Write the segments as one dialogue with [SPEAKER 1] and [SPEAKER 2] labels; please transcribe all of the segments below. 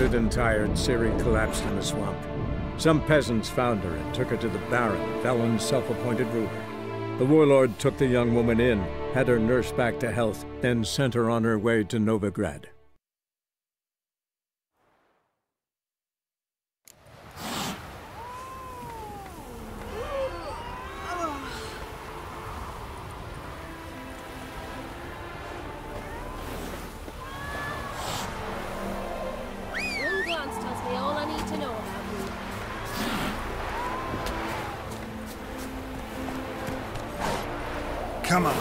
[SPEAKER 1] Exhausted and tired, Ciri collapsed in the swamp. Some peasants found her and took her to the Baron, Valen's self-appointed ruler. The warlord took the young woman in, had her nursed back to health, then sent her on her way to Novigrad.
[SPEAKER 2] Come on.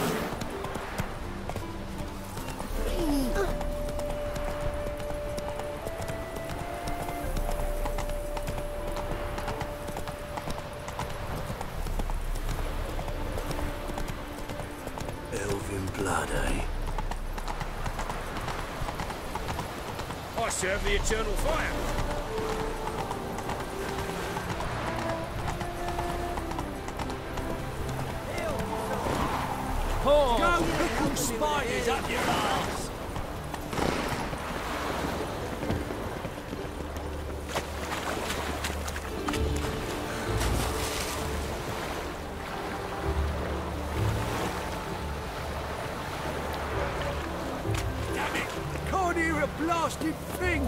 [SPEAKER 3] Elven blood, eh?
[SPEAKER 4] I serve the eternal fire.
[SPEAKER 3] Oh, go pickle spiders up your arse!
[SPEAKER 2] Damn it! Can't hear a blasted thing!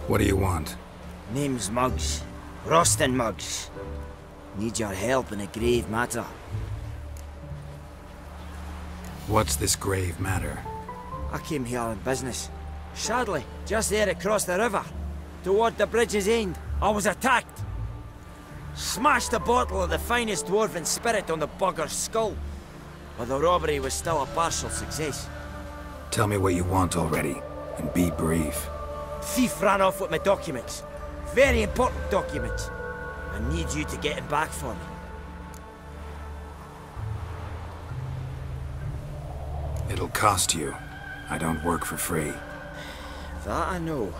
[SPEAKER 5] What do you want?
[SPEAKER 6] Name's Muggs. Rostin Muggs. Need your help in a grave matter.
[SPEAKER 5] What's this grave matter?
[SPEAKER 6] I came here on business. Sadly, just there across the river, toward the bridge's end, I was attacked. Smashed a bottle of the finest dwarven spirit on the bugger's skull. But the robbery was still a partial success.
[SPEAKER 5] Tell me what you want already, and be brief.
[SPEAKER 6] Thief ran off with my documents. Very important documents. I need you to get him back for me.
[SPEAKER 5] It'll cost you. I don't work for free.
[SPEAKER 6] That I know.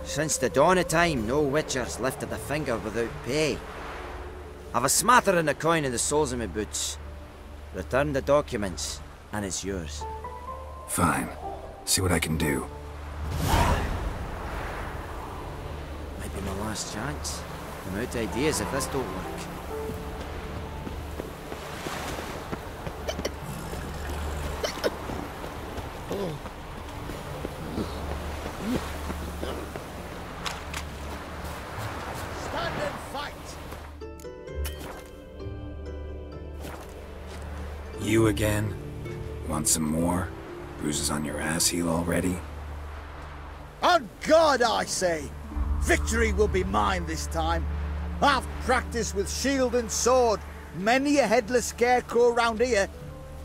[SPEAKER 6] Since the dawn of time, no witcher's lifted a finger without pay. I've a smattering of coin in the soles of my boots. Return the documents, and it's yours.
[SPEAKER 5] Fine. See what I can do.
[SPEAKER 6] Might be my last chance. I'm out of ideas if this don't work.
[SPEAKER 2] Stand and fight!
[SPEAKER 5] You again? Want some more? Bruises on your ass heel already?
[SPEAKER 2] On God, I say! Victory will be mine this time. I've practiced with shield and sword. Many a headless scarecrow round here.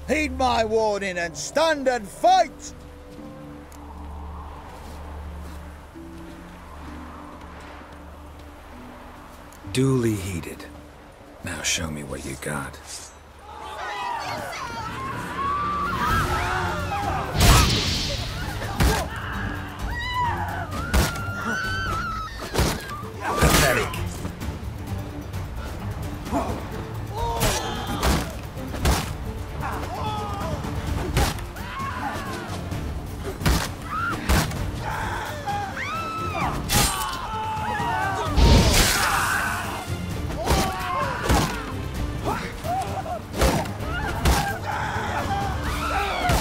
[SPEAKER 2] Heed my warning and stand and fight!
[SPEAKER 5] Duly heeded. Now show me what you got. Pathetic.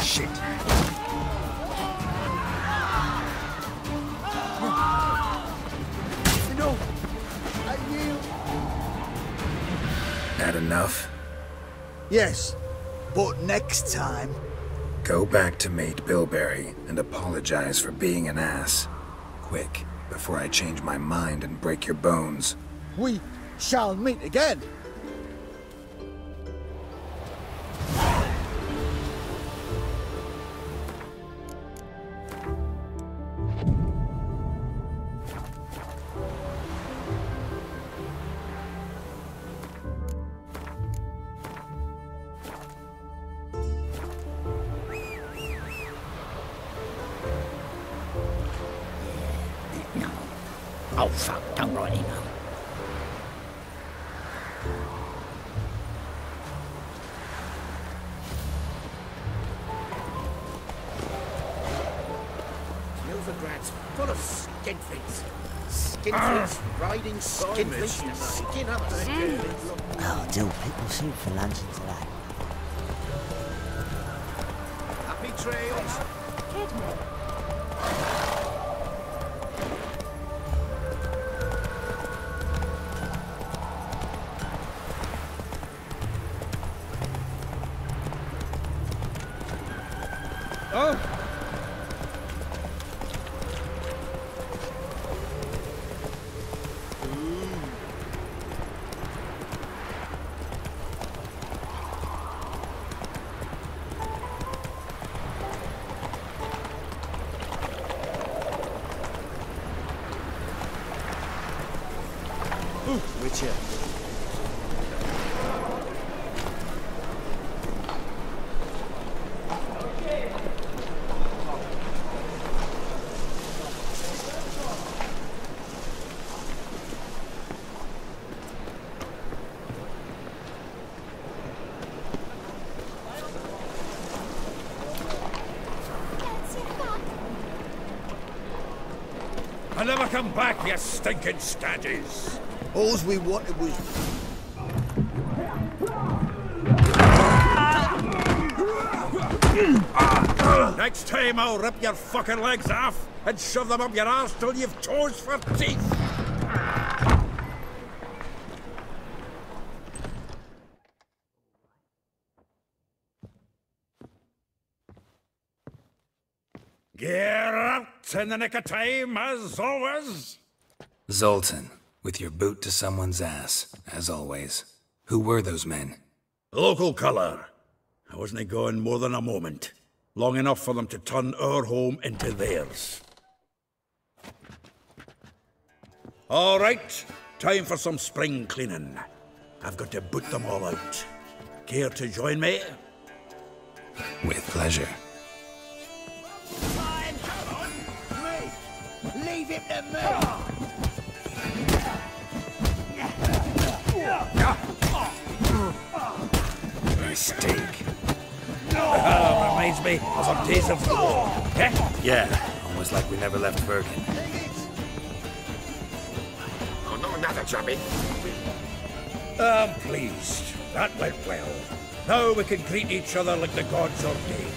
[SPEAKER 5] Shit.
[SPEAKER 2] No, I yield.
[SPEAKER 5] That enough?
[SPEAKER 2] Yes, but next time.
[SPEAKER 5] Go back to Mate Bilberry and apologize for being an ass. Quick, before I change my mind and break your bones.
[SPEAKER 2] We shall meet again.
[SPEAKER 7] No. Oh fuck, don't write email. Novigrad's full of skinflints. Skinflints riding skinflints to skin others.
[SPEAKER 8] Oh, do people seem for luncheon today?
[SPEAKER 7] Happy trails.
[SPEAKER 4] Oh!
[SPEAKER 7] Witcher.
[SPEAKER 4] I never come back, you stinking staggies!
[SPEAKER 2] All we wanted was...
[SPEAKER 4] Next time I'll rip your fucking legs off and shove them up your arse till you've toes for teeth! Get out in the nick of time, as always!
[SPEAKER 5] Zoltan, with your boot to someone's ass, as always. Who were those men?
[SPEAKER 4] Local colour. I wasn't gone more than a moment. Long enough for them to turn our home into theirs. All right, time for some spring cleaning. I've got to boot them all out. Care to join me?
[SPEAKER 5] With pleasure.
[SPEAKER 7] Leave him to me!
[SPEAKER 5] Mistake.
[SPEAKER 4] Reminds me of some days of war.
[SPEAKER 5] Yeah, almost like we never left Bergen.
[SPEAKER 7] Oh, not another drubbing.
[SPEAKER 4] I'm pleased. That went well. Now we can greet each other like the gods ordained.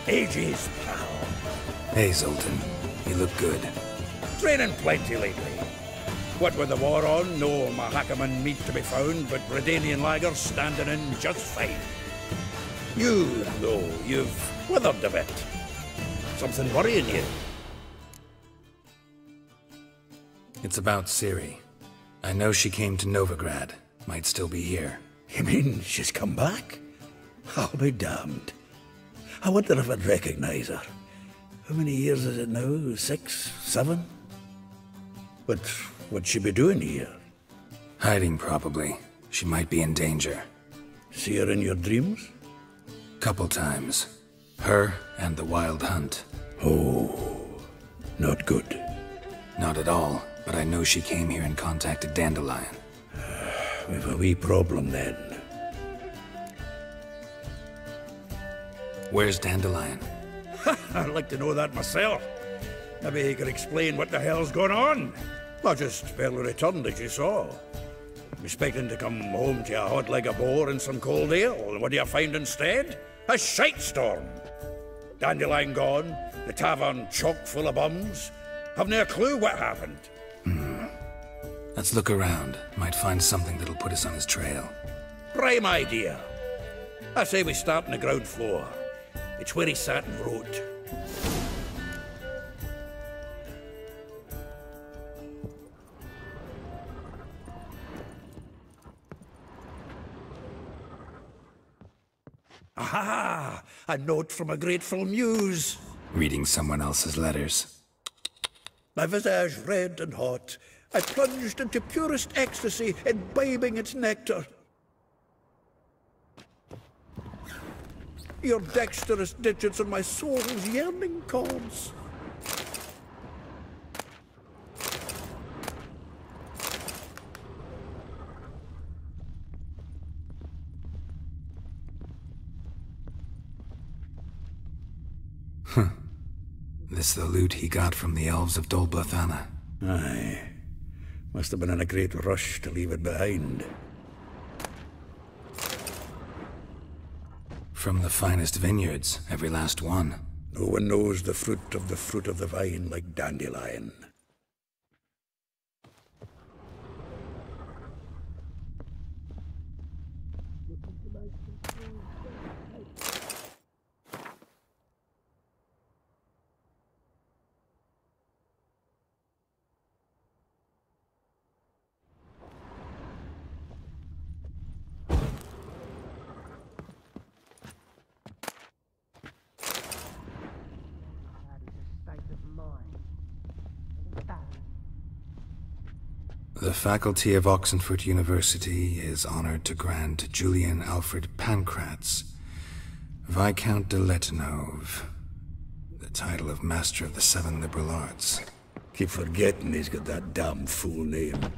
[SPEAKER 4] Ages, pal.
[SPEAKER 5] Hey, Zoltan. You look good.
[SPEAKER 4] Training plenty lately. What with the war on, no Mahakaman meat to be found, but Redanian lagers standing in just fine. You, though, you've withered a bit. Something worrying you?
[SPEAKER 5] It's about Ciri. I know she came to Novigrad. Might still be here.
[SPEAKER 4] You mean she's come back? I'll be damned. I wonder if I'd recognize her. How many years is it now? 6, 7? But what'd she be doing here?
[SPEAKER 5] Hiding, probably. She might be in danger.
[SPEAKER 4] See her in your dreams?
[SPEAKER 5] Couple times. Her and the Wild Hunt.
[SPEAKER 4] Oh, not good.
[SPEAKER 5] Not at all, but I know she came here and contacted Dandelion.
[SPEAKER 4] We've a wee problem then.
[SPEAKER 5] Where's Dandelion?
[SPEAKER 4] I'd like to know that myself. Maybe he could explain what the hell's going on. I just barely returned, as you saw. I'm expecting to come home to a hot leg of boar and some cold ale, and what do you find instead? A shite storm. Dandelion gone, the tavern chock full of bums. Haven't a clue what happened.
[SPEAKER 5] Let's look around. Might find something that'll put us on his trail.
[SPEAKER 4] Prime idea. I say we start on the ground floor. It's where he sat and wrote. Aha! A note from a grateful muse.
[SPEAKER 5] Reading someone else's letters.
[SPEAKER 4] My visage red and hot, I plunged into purest ecstasy, imbibing its nectar. Your dexterous digits on my soul's yearning chords.
[SPEAKER 5] The It's the loot he got from the elves of Oldgam3r.
[SPEAKER 4] Aye. Must have been in a great rush to leave it behind.
[SPEAKER 5] From the finest vineyards, every last one.
[SPEAKER 4] No one knows the fruit of the vine like Dandelion.
[SPEAKER 5] The faculty of Oxenford University is honored to grant Julian Alfred Pancratz, Viscount de Letenove, the title of Master of the Seven Liberal Arts.
[SPEAKER 4] Keep forgetting he's got that damn fool name.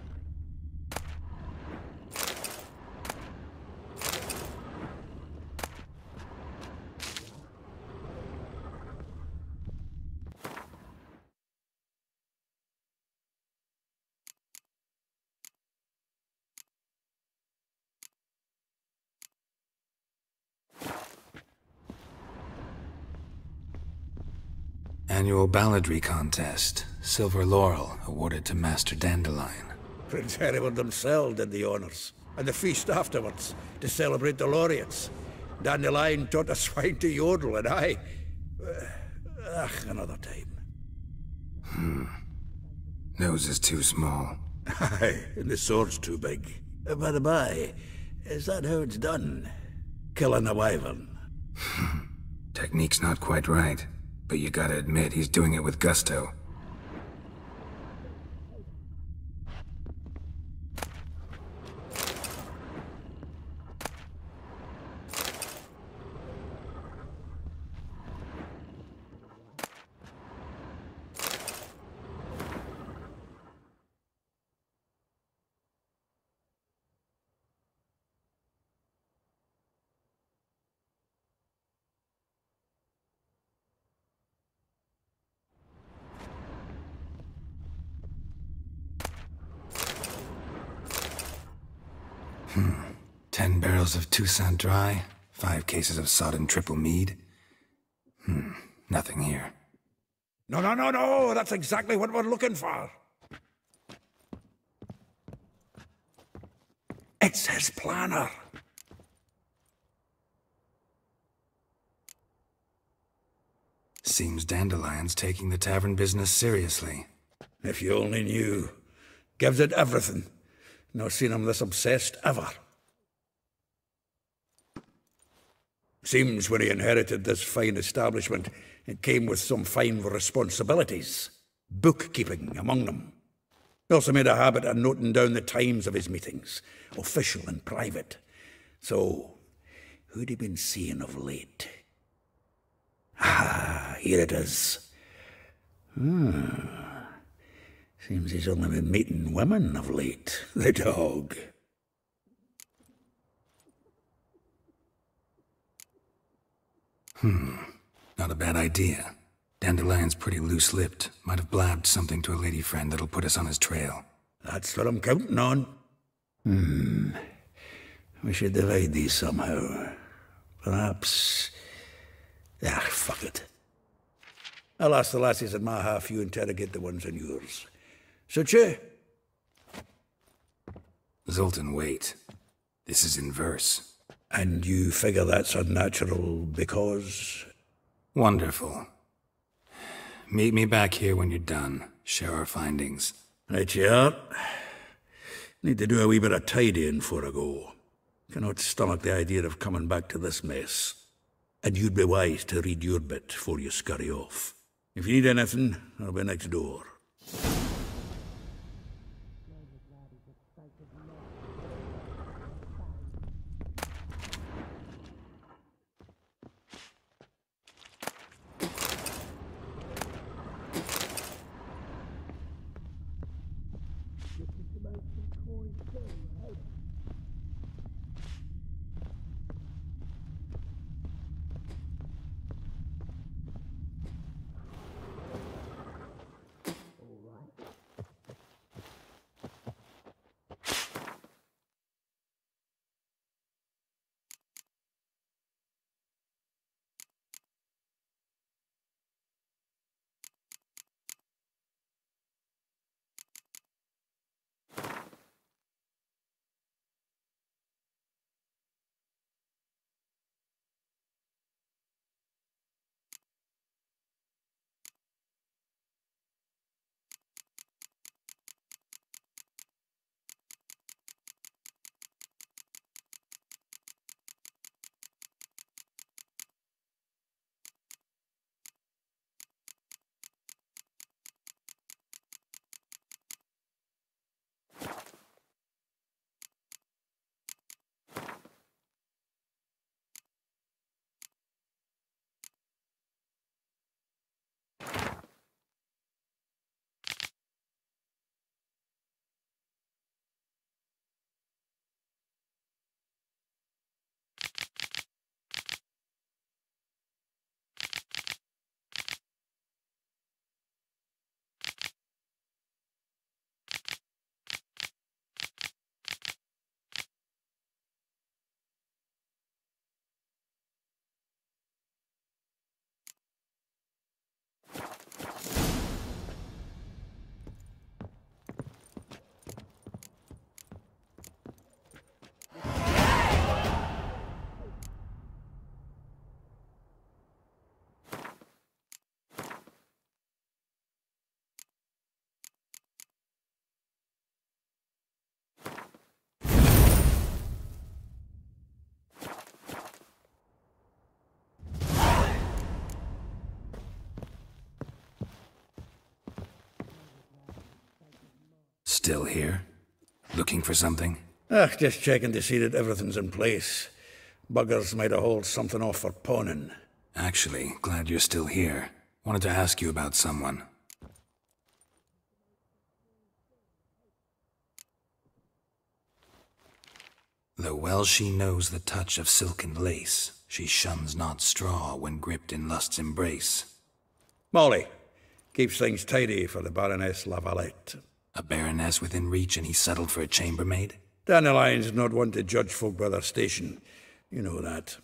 [SPEAKER 5] Annual balladry contest. Silver laurel awarded to Master Dandelion.
[SPEAKER 4] Prince Hereward himself did the honours, and the feast afterwards, to celebrate the laureates. Dandelion taught a swine to yodel, and I... another time.
[SPEAKER 5] Nose is too small.
[SPEAKER 4] Aye, and the sword's too big. By the by, is that how it's done? Killing a wyvern?
[SPEAKER 5] Technique's not quite right, but you gotta admit he's doing it with gusto. Hmm. 10 barrels of Toussaint dry, 5 cases of sodden triple mead. Nothing here.
[SPEAKER 4] No, that's exactly what we're looking for. It's his planner.
[SPEAKER 5] Seems Dandelion's taking the tavern business seriously.
[SPEAKER 4] If you only knew. Gives it everything. Not seen him this obsessed ever. Seems when he inherited this fine establishment, it came with some fine responsibilities. Bookkeeping among them. He also made a habit of noting down the times of his meetings, official and private. So, who'd he been seeing of late? Ah, here it is. Seems he's only been meeting women of late, the dog.
[SPEAKER 5] Not a bad idea. Dandelion's pretty loose-lipped. Might have blabbed something to a lady friend that'll put us on his trail.
[SPEAKER 4] That's what I'm counting on. We should divide these somehow. Perhaps... fuck it. I'll ask the lassies in my half, you interrogate the ones in yours. Should you?
[SPEAKER 5] Zoltan, wait. This is in verse.
[SPEAKER 4] And you figure that's unnatural because...
[SPEAKER 5] Wonderful. Meet me back here when you're done. Share our findings.
[SPEAKER 4] Right you are. Need to do a wee bit of tidying before I go. Cannot stomach the idea of coming back to this mess. And you'd be wise to read your bit before you scurry off. If you need anything, I'll be next door.
[SPEAKER 5] Still here? Looking for something?
[SPEAKER 4] Just checking to see that everything's in place. Buggers might have hauled something off for pawning.
[SPEAKER 5] Actually, glad you're still here. Wanted to ask you about someone. Though well she knows the touch of silken lace, she shuns not straw when gripped in lust's embrace.
[SPEAKER 4] Molly, keeps things tidy for the Baroness Lavalette.
[SPEAKER 5] A baroness within reach and he settled for a chambermaid?
[SPEAKER 4] Dandelion's not one to judge folk by their station. You know that.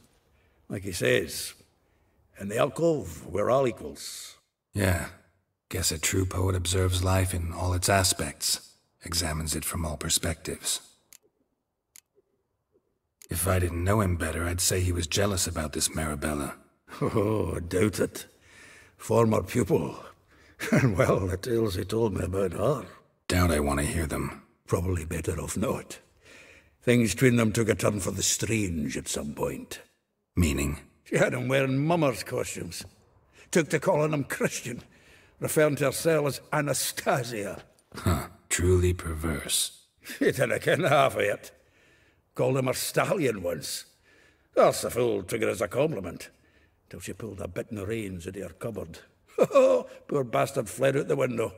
[SPEAKER 4] Like he says, in the alcove, we're all equals.
[SPEAKER 5] Yeah. Guess a true poet observes life in all its aspects, examines it from all perspectives. If I didn't know him better, I'd say he was jealous about this Marabella.
[SPEAKER 4] Oh, I doubt it. Former pupil. And well, the tales he told me about her.
[SPEAKER 5] Doubt I want to hear them.
[SPEAKER 4] Probably better off not. Things between them took a turn for the strange at some point.
[SPEAKER 5] Meaning?
[SPEAKER 4] She had him wearing mummers' costumes. Took to calling him Christian, referring to herself as Anastasia.
[SPEAKER 5] Huh, truly perverse.
[SPEAKER 4] He didn't ken half of it. Called him a stallion once. That's the fool took it as a compliment, till she pulled a bit in the reins out of her cupboard. Oh, poor bastard fled out the window.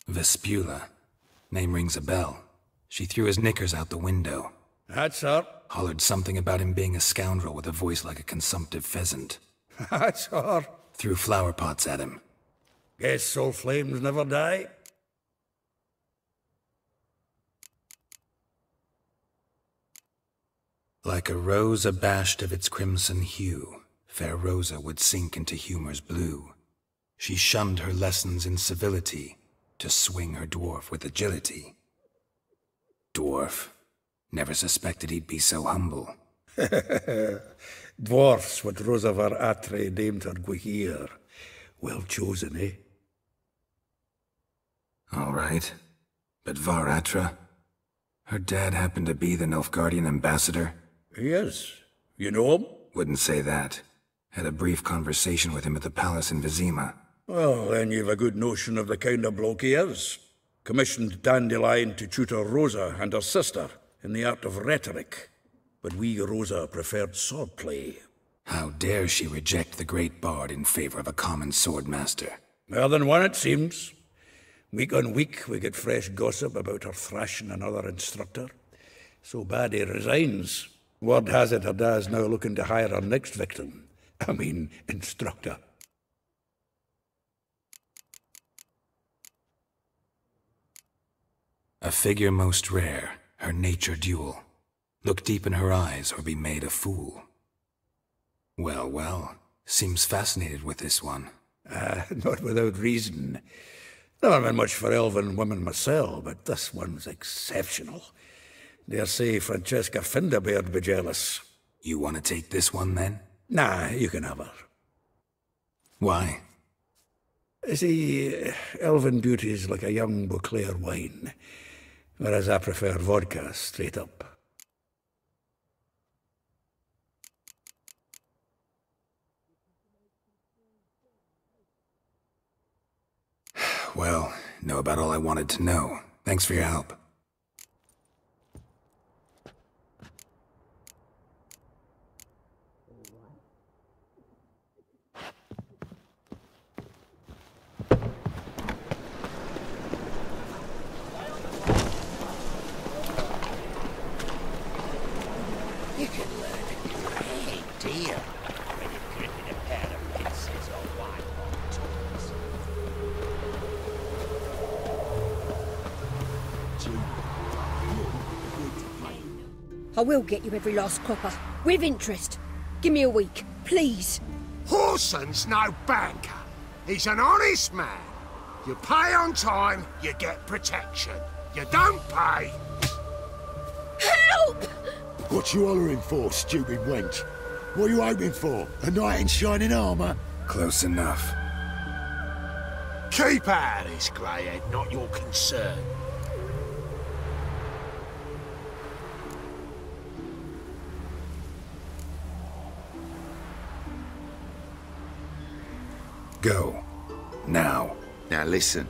[SPEAKER 5] Vespula. Name rings a bell. She threw his knickers out the window.
[SPEAKER 4] That's her.
[SPEAKER 5] Hollered something about him being a scoundrel with a voice like a consumptive pheasant.
[SPEAKER 4] That's her.
[SPEAKER 5] Threw flower pots at him.
[SPEAKER 4] Guess soul flames never die.
[SPEAKER 5] Like a rose abashed of its crimson hue, fair Rosa would sink into humor's blue. She shunned her lessons in civility, to swing her dwarf with agility. Dwarf. Never suspected he'd be so humble.
[SPEAKER 4] Dwarfs what Rosa var Atre named her Guihir. Well chosen, eh?
[SPEAKER 5] All right. But Varatra? Her dad happened to be the Nilfgaardian ambassador?
[SPEAKER 4] He is. You know him?
[SPEAKER 5] Wouldn't say that. Had a brief conversation with him at the palace in Vizima.
[SPEAKER 4] Well, then you've a good notion of the kind of bloke he is. Commissioned Dandelion to tutor Rosa and her sister in the art of rhetoric. But we, Rosa, preferred swordplay.
[SPEAKER 5] How dare she reject the great bard in favor of a common swordmaster?
[SPEAKER 4] More than one, it seems. Week on week, we get fresh gossip about her thrashing another instructor. So bad he resigns. Word has it her dad's now looking to hire her next victim. I mean, instructor.
[SPEAKER 5] A figure most rare, her nature dual. Look deep in her eyes or be made a fool. Well, well, seems fascinated with this one.
[SPEAKER 4] Not without reason. Never been much for elven women myself, but this one's exceptional. Dare say Francesca Finderbeard be jealous.
[SPEAKER 5] You want to take this one, then?
[SPEAKER 4] Nah, you can have her.
[SPEAKER 5] Why?
[SPEAKER 4] See, elven beauty's like a young Beauclair wine, whereas I prefer vodka straight up.
[SPEAKER 5] Well, know about all I wanted to know. Thanks for your help.
[SPEAKER 7] You can learn a great deal when you're gripping a pair of pincers or white tools.
[SPEAKER 9] I will get you every last copper, with interest. Give me a week, please.
[SPEAKER 10] Horson's no banker. He's an honest man. You pay on time, you get protection. You don't pay...
[SPEAKER 9] Help!
[SPEAKER 11] What you hollering for, stupid wench? What are you hoping for? A knight in shining armour?
[SPEAKER 5] Close enough.
[SPEAKER 10] Keep out of this, greyhead, not your concern.
[SPEAKER 5] Go. Now.
[SPEAKER 11] Now listen.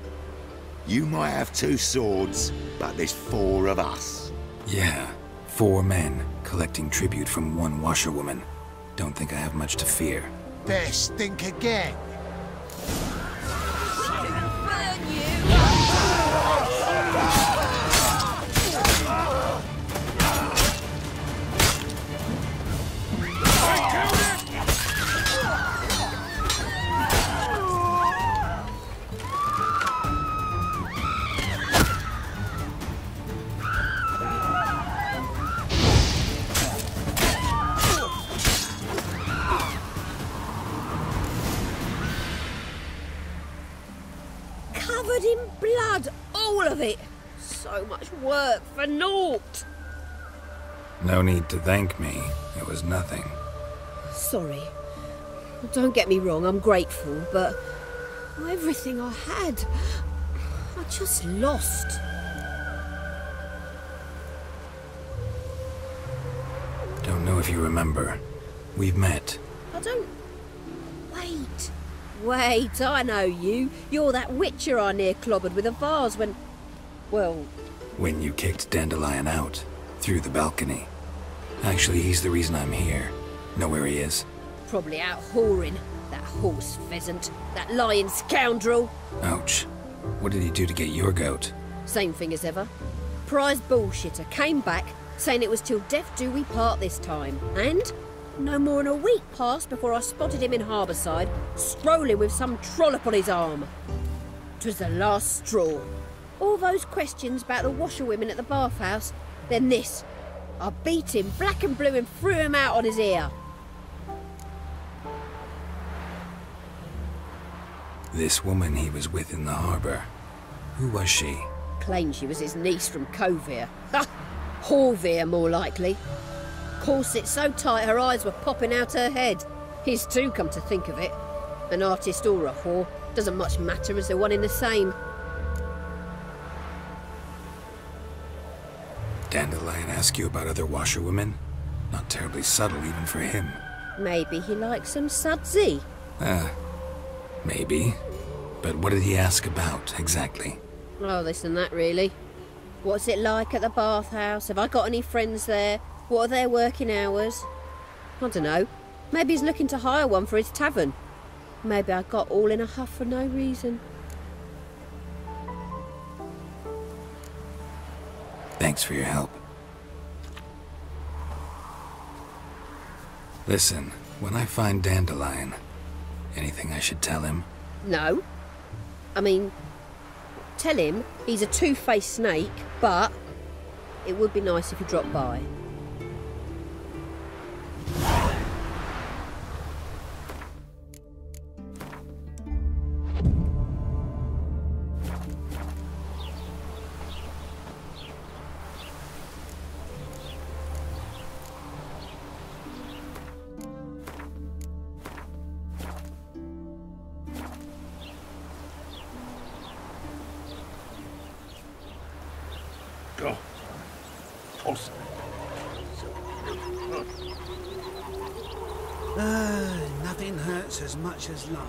[SPEAKER 11] You might have 2 swords, but there's 4 of us.
[SPEAKER 5] Yeah, 4 men collecting tribute from 1 washerwoman. Don't think I have much to fear.
[SPEAKER 10] Best think again.
[SPEAKER 9] Covered in blood, all of it. So much work for naught.
[SPEAKER 5] No need to thank me. It was nothing.
[SPEAKER 9] Sorry. Don't get me wrong, I'm grateful, but everything I had, I just lost.
[SPEAKER 5] Don't know if you remember. We've met.
[SPEAKER 9] I don't... Wait, I know you. You're that witcher I near clobbered with a vase when... Well...
[SPEAKER 5] When you kicked Dandelion out. Through the balcony. Actually, he's the reason I'm here. Know where he is?
[SPEAKER 9] Probably out whoring. That horse pheasant. That lying scoundrel.
[SPEAKER 5] Ouch. What did he do to get your goat?
[SPEAKER 9] Same thing as ever. Prize bullshitter came back, saying it was till death do we part this time. And... no more than a week passed before I spotted him in Harbourside, strolling with some trollop on his arm. 'Twas the last straw. All those questions about the washerwomen at the bathhouse, then this. I beat him black and blue and threw him out on his ear.
[SPEAKER 5] This woman he was with in the harbour. Who was she?
[SPEAKER 9] Claimed she was his niece from Covere. Ha! Horvere, more likely. Corset so tight her eyes were popping out her head. His too, come to think of it. An artist or a whore, doesn't much matter as they're one in the same.
[SPEAKER 5] Dandelion ask you about other washerwomen? Not terribly subtle even for him.
[SPEAKER 9] Maybe he likes some sudsy.
[SPEAKER 5] Maybe. But what did he ask about, exactly?
[SPEAKER 9] Oh, this and that, really. What's it like at the bathhouse? Have I got any friends there? What are their working hours? I don't know. Maybe he's looking to hire one for his tavern. Maybe I got all in a huff for no reason.
[SPEAKER 5] Thanks for your help. Listen, when I find Dandelion, anything I should tell him?
[SPEAKER 9] No. I mean, tell him he's a two-faced snake, but it would be nice if he dropped by.
[SPEAKER 3] Nothing hurts as much as life.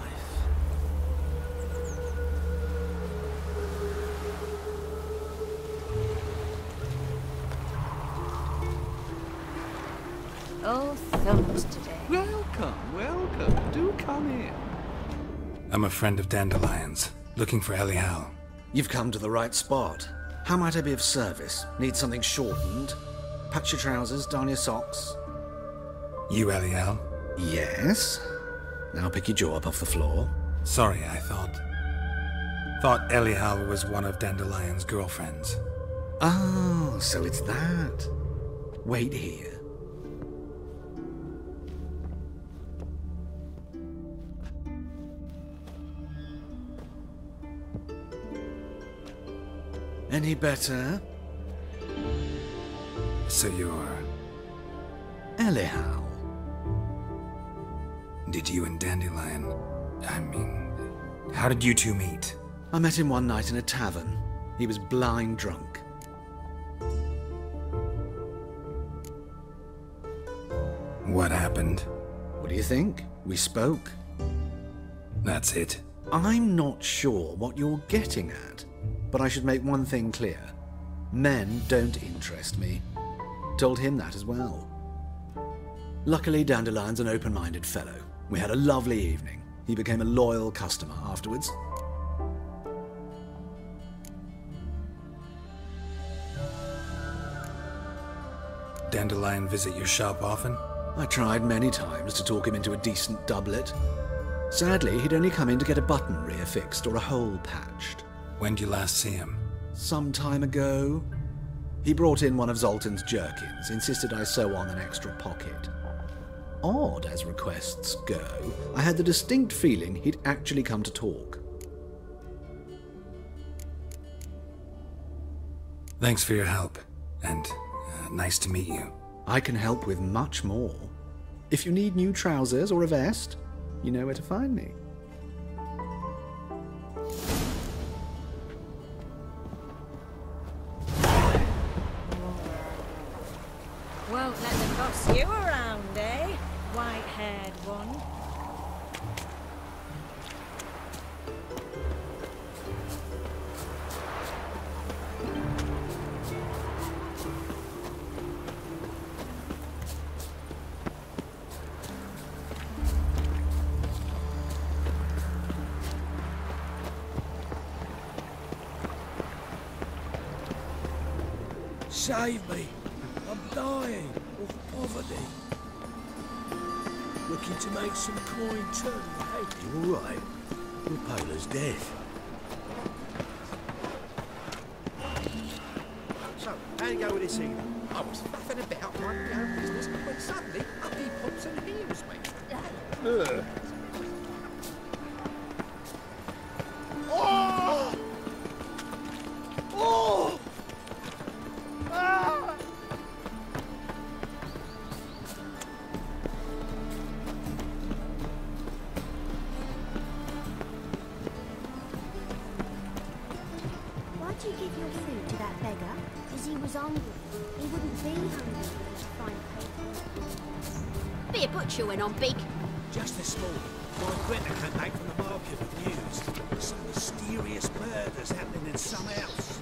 [SPEAKER 12] Oh, thumbs today.
[SPEAKER 13] Welcome, welcome. Do come in.
[SPEAKER 5] I'm a friend of Dandelion's, looking for Elial.
[SPEAKER 13] You've come to the right spot. How might I be of service? Need something shortened? Patch your trousers, darn your socks.
[SPEAKER 5] You Elial?
[SPEAKER 13] Yes. Now pick your jaw up off the floor.
[SPEAKER 5] Sorry, I thought Elial was one of Dandelion's girlfriends.
[SPEAKER 13] Oh, so it's that. Wait here. Any better?
[SPEAKER 5] So you're...
[SPEAKER 13] Elial.
[SPEAKER 5] Did you and Dandelion... I mean... How did you two meet?
[SPEAKER 13] I met him one night in a tavern. He was blind drunk.
[SPEAKER 5] What happened?
[SPEAKER 13] What do you think? We spoke.
[SPEAKER 5] That's it.
[SPEAKER 13] I'm not sure what you're getting at, but I should make one thing clear. Men don't interest me. Told him that as well. Luckily, Dandelion's an open-minded fellow. We had a lovely evening. He became a loyal customer afterwards.
[SPEAKER 5] Dandelion visit your shop often?
[SPEAKER 13] I tried many times to talk him into a decent doublet. Sadly, he'd only come in to get a button rear fixed or a hole patched.
[SPEAKER 5] When did you last see him?
[SPEAKER 13] Some time ago. He brought in one of Zoltan's jerkins, insisted I sew on an extra pocket. Odd as requests go, I had the distinct feeling he'd actually come to talk.
[SPEAKER 5] Thanks for your help, and nice to meet you.
[SPEAKER 13] I can help with much more. If you need new trousers or a vest, you know where to find me.
[SPEAKER 12] Won't let them boss you around, eh? White-haired one.
[SPEAKER 3] Save me! I'm dying of poverty. Looking to make some coin too, hey?
[SPEAKER 11] You all right? You're pale as death.
[SPEAKER 7] So, how you go with this evening? I was faffing about minding my own business when suddenly up he pops and heals me.
[SPEAKER 2] Oh! Oh! Ah!
[SPEAKER 14] Why'd you give your food to that beggar? Because he was hungry. He wouldn't be hungry to find paper.
[SPEAKER 9] Be a butcher went on big.
[SPEAKER 3] Just this morning, my Greta came back from the market with news. Some mysterious murders happening in some house.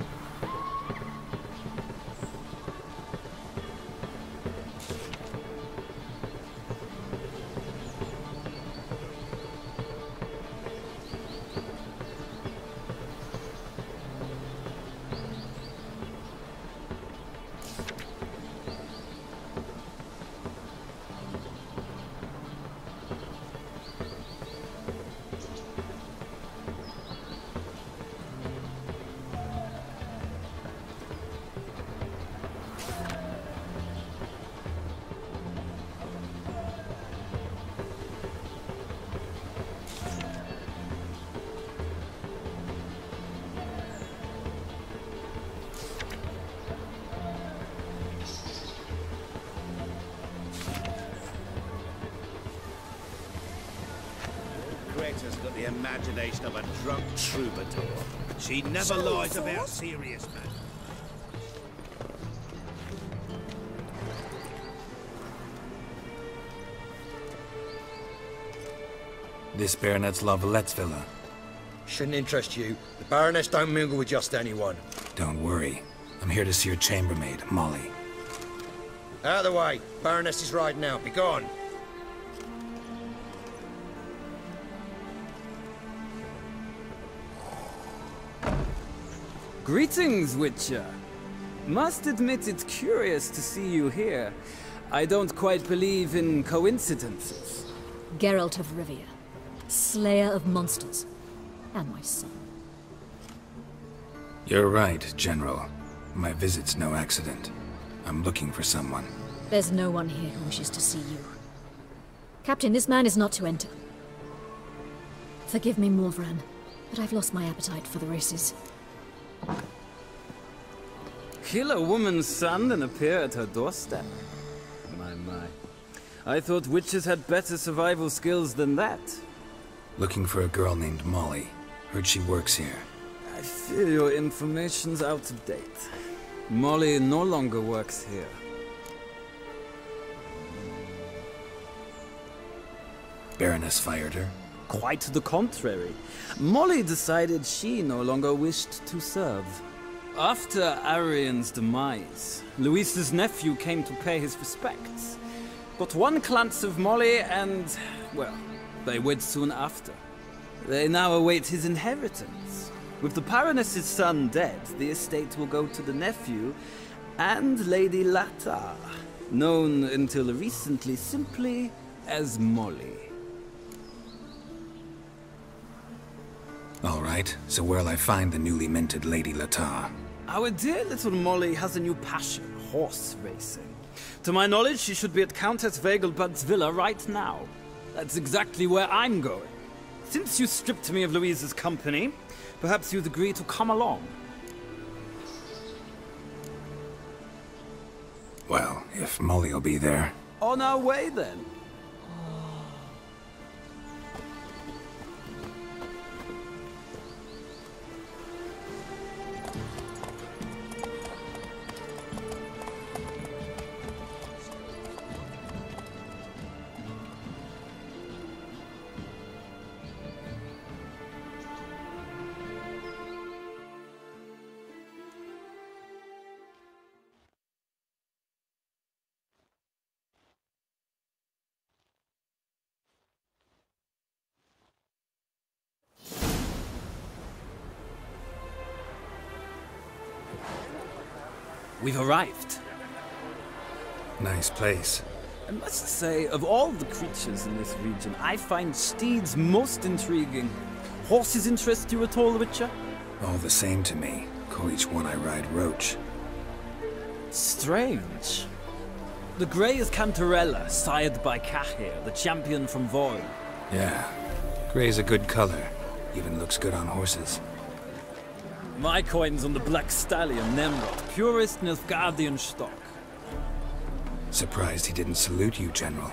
[SPEAKER 7] Greta's got the imagination of a drunk troubadour. She never lies about serious matters.
[SPEAKER 5] This Baronet's La Vallette's villa.
[SPEAKER 15] Shouldn't interest you. The Baroness don't mingle with just anyone.
[SPEAKER 5] Don't worry. I'm here to see your chambermaid, Molly.
[SPEAKER 15] Out of the way. Baroness is riding out. Be gone.
[SPEAKER 16] Greetings, Witcher. Must admit it's curious to see you here. I don't quite believe in coincidences.
[SPEAKER 17] Geralt of Rivia, slayer of monsters, and my son.
[SPEAKER 5] You're right, General. My visit's no accident. I'm looking for someone.
[SPEAKER 17] There's no one here who wishes to see you. Captain, this man is not to enter. Forgive me, Morvran, but I've lost my appetite for the races.
[SPEAKER 16] Kill a woman's son and appear at her doorstep? My. I thought witches had better survival skills than that.
[SPEAKER 5] Looking for a girl named Molly. Heard she works here.
[SPEAKER 16] I fear your information's out of date. Molly no longer works here.
[SPEAKER 5] Baroness fired her?
[SPEAKER 16] Quite the contrary. Molly decided she no longer wished to serve. After Arian's demise, Luis's nephew came to pay his respects. Got one glance of Molly and, well, they wed soon after. They now await his inheritance. With the Baroness's son dead, the estate will go to the nephew and Lady Latar, known until recently simply as Molly.
[SPEAKER 5] All right, so where'll I find the newly minted Lady Latar?
[SPEAKER 16] Our dear little Molly has a new passion, horse racing. To my knowledge, she should be at Countess Vegelbud's villa right now. That's exactly where I'm going. Since you stripped me of Louise's company, perhaps you'd agree to come along.
[SPEAKER 5] Well, if Molly'll be there.
[SPEAKER 16] On our way, then. We've arrived.
[SPEAKER 5] Nice place.
[SPEAKER 16] I must say, of all the creatures in this region, I find steeds most intriguing. Horses interest you at all, Witcher?
[SPEAKER 5] All the same to me. Call each one I ride Roach.
[SPEAKER 16] Strange. The grey is Cantarella, sired by Cahir, the champion from Void.
[SPEAKER 5] Yeah. Grey's a good color. Even looks good on horses.
[SPEAKER 16] My coin's on the Black Stallion, Nemrod, purest Nilfgaardian stock.
[SPEAKER 5] Surprised he didn't salute you, General.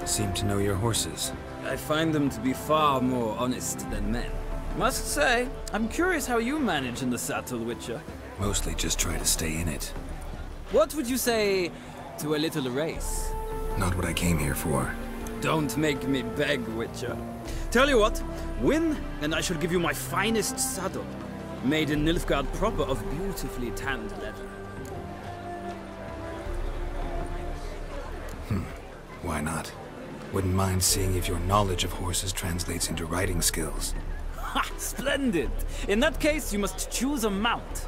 [SPEAKER 5] Seem to know your horses.
[SPEAKER 16] I find them to be far more honest than men. Must say, I'm curious how you manage in the saddle, Witcher.
[SPEAKER 5] Mostly just try to stay in it.
[SPEAKER 16] What would you say to a little race?
[SPEAKER 5] Not what I came here for.
[SPEAKER 16] Don't make me beg, Witcher. Tell you what, win, and I shall give you my finest saddle. Made in Nilfgaard proper of beautifully tanned leather.
[SPEAKER 5] Why not? Wouldn't mind seeing if your knowledge of horses translates into riding skills.
[SPEAKER 16] Ha! Splendid! In that case, you must choose a mount.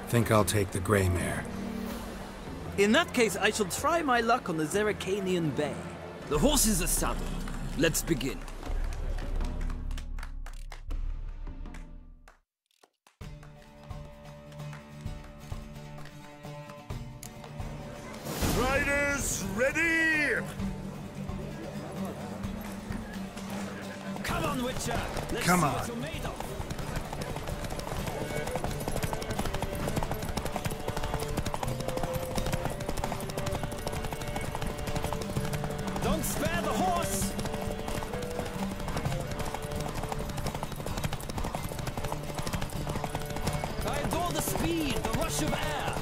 [SPEAKER 5] Think I'll take the gray mare.
[SPEAKER 16] In that case, I shall try my luck on the Zeracanian Bay. The horses are saddled. Let's begin.
[SPEAKER 10] Riders, ready!
[SPEAKER 16] Come on, Witcher! Let's
[SPEAKER 10] Come
[SPEAKER 16] see
[SPEAKER 10] on.
[SPEAKER 16] what you're made of. Don't spare the horse! I adore the speed, the rush of air.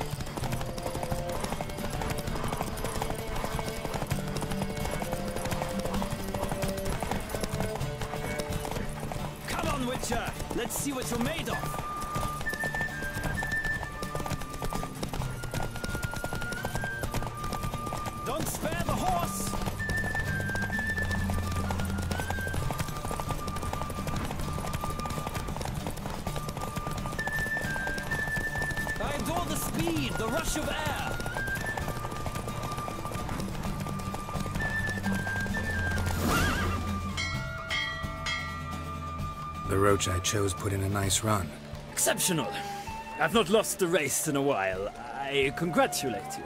[SPEAKER 16] Come on, Witcher! Let's see what you're made of. Don't spare the horse! I adore the speed, the rush of air.
[SPEAKER 5] The roach I chose put in a nice run.
[SPEAKER 16] Exceptional. I've not lost a race in a while. I congratulate you.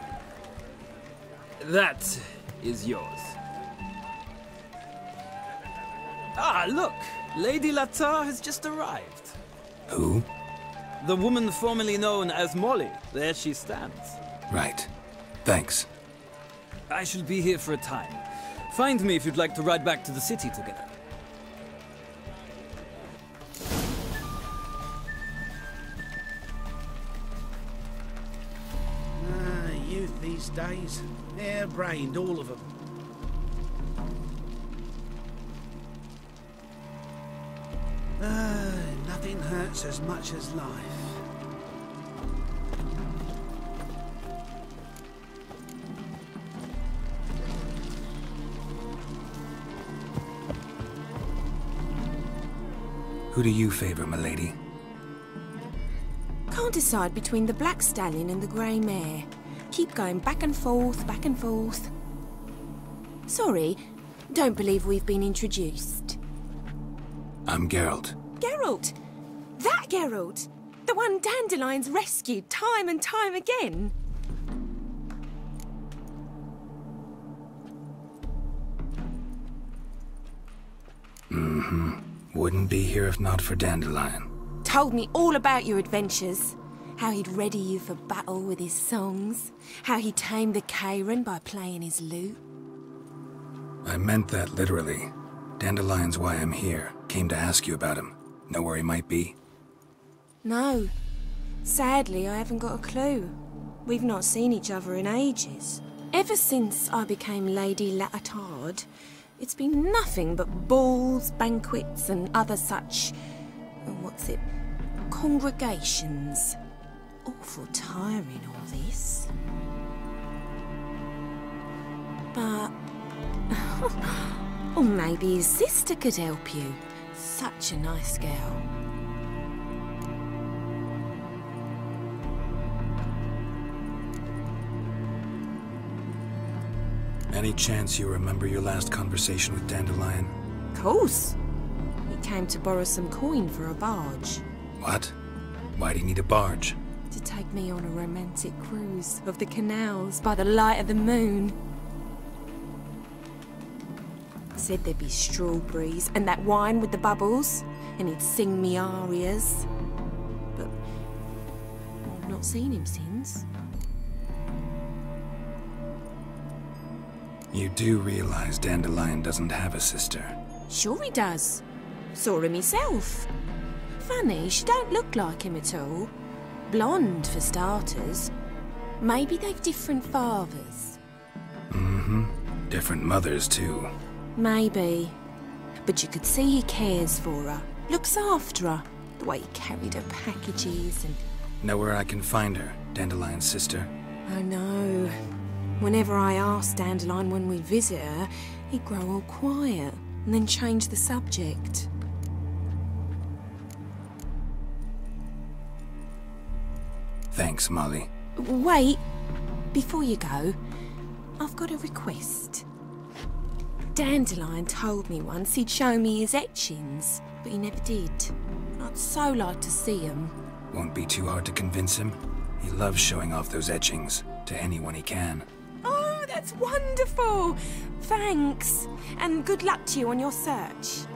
[SPEAKER 16] That is yours. Ah, look! Lady Latar has just arrived.
[SPEAKER 5] Who?
[SPEAKER 16] The woman formerly known as Molly. There she stands.
[SPEAKER 5] Right. Thanks.
[SPEAKER 16] I shall be here for a time. Find me if you'd like to ride back to the city together.
[SPEAKER 3] Youth these days. Hair-brained, all of them. Nothing hurts as much as life.
[SPEAKER 5] Who do you favor, milady?
[SPEAKER 18] Can't decide between the black stallion and the grey mare. Keep going back and forth, back and forth. Sorry, don't believe we've been introduced.
[SPEAKER 5] I'm Geralt.
[SPEAKER 18] Geralt! That Geralt! The one Dandelion's rescued time and time again!
[SPEAKER 5] Mm-hmm. Wouldn't be here if not for Dandelion.
[SPEAKER 18] Told me all about your adventures. How he'd ready you for battle with his songs. How he tamed the Karen by playing his lute.
[SPEAKER 5] I meant that literally. Dandelion's why I'm here. Came to ask you about him. Know where he might be?
[SPEAKER 18] No. Sadly, I haven't got a clue. We've not seen each other in ages. Ever since I became Lady Latard, it's been nothing but balls, banquets and other such... congregations. Awful tiring, all this. But... or maybe his sister could help you. Such a nice girl.
[SPEAKER 5] Any chance you remember your last conversation with Dandelion?
[SPEAKER 18] Course. He came to borrow some coin for a barge.
[SPEAKER 5] What? Why do you need a barge?
[SPEAKER 18] To take me on a romantic cruise of the canals by the light of the moon. Said there'd be strawberries and that wine with the bubbles, and he'd sing me arias. But I've not seen him since.
[SPEAKER 5] You do realize Dandelion doesn't have a sister?
[SPEAKER 18] Sure he does. Saw him myself. Funny, she don't look like him at all. Blonde, for starters. Maybe they've different fathers.
[SPEAKER 5] Mm-hmm. Different mothers, too.
[SPEAKER 18] Maybe. But you could see he cares for her. Looks after her. The way he carried her packages and...
[SPEAKER 5] Know where I can find her, Dandelion's sister?
[SPEAKER 18] I know. Whenever I asked Dandelion when we'd visit her, he'd grow all quiet and then change the subject.
[SPEAKER 5] Thanks, Molly.
[SPEAKER 18] Wait. Before you go, I've got a request. Dandelion told me once he'd show me his etchings, but he never did. I'd so like to see them.
[SPEAKER 5] Won't be too hard to convince him. He loves showing off those etchings to anyone he can.
[SPEAKER 18] Oh, that's wonderful! Thanks, and good luck to you on your search.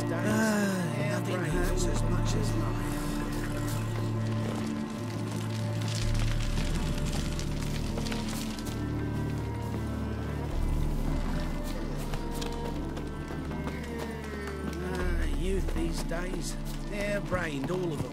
[SPEAKER 3] days, nothing hurts as much as life. Youth these days, hair-brained, all of them.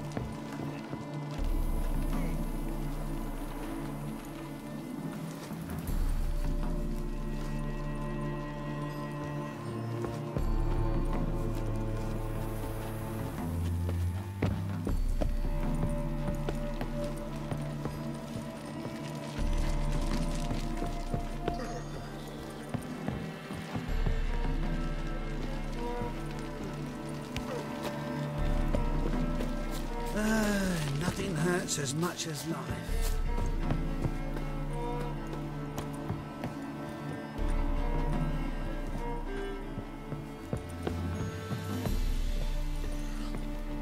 [SPEAKER 3] Nothing hurts as much as life.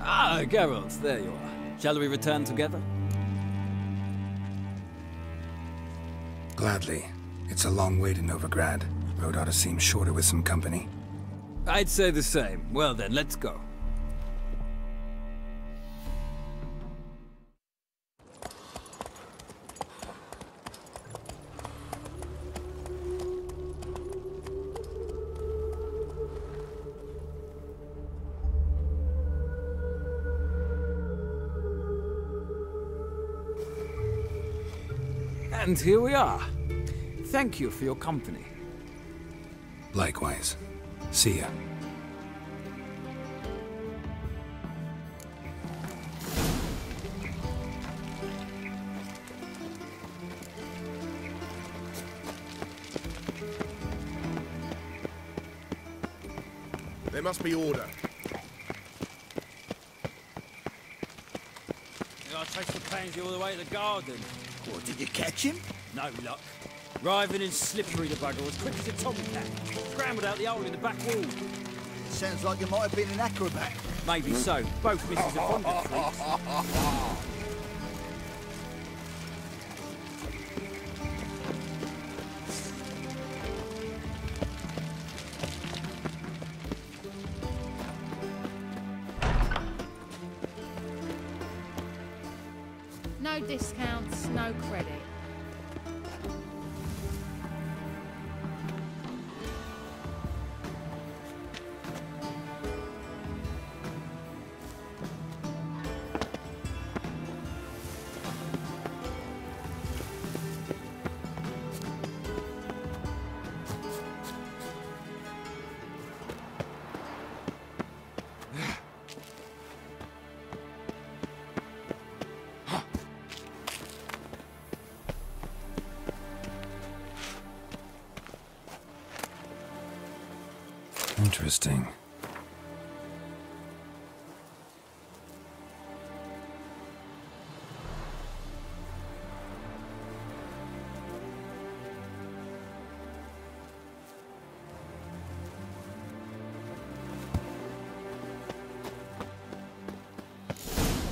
[SPEAKER 16] Ah, Geralt, there you are. Shall we return together?
[SPEAKER 5] Gladly. It's a long way to Novigrad. Road ought to seem shorter with some company.
[SPEAKER 16] I'd say the same. Well then, let's go. And here we are. Thank you for your company.
[SPEAKER 5] Likewise. See ya.
[SPEAKER 19] There must be order.
[SPEAKER 16] I chased the pansy all the way to the garden.
[SPEAKER 2] What, did you catch him?
[SPEAKER 16] No luck. Writhing and slippery, the bugger, as quick as a tomcat. Scrambled out the hole in the back wall.
[SPEAKER 2] Sounds like you might have been an acrobat.
[SPEAKER 16] Maybe so. Both misses are fond of tricks.
[SPEAKER 20] No discounts, no credit.
[SPEAKER 5] Interesting.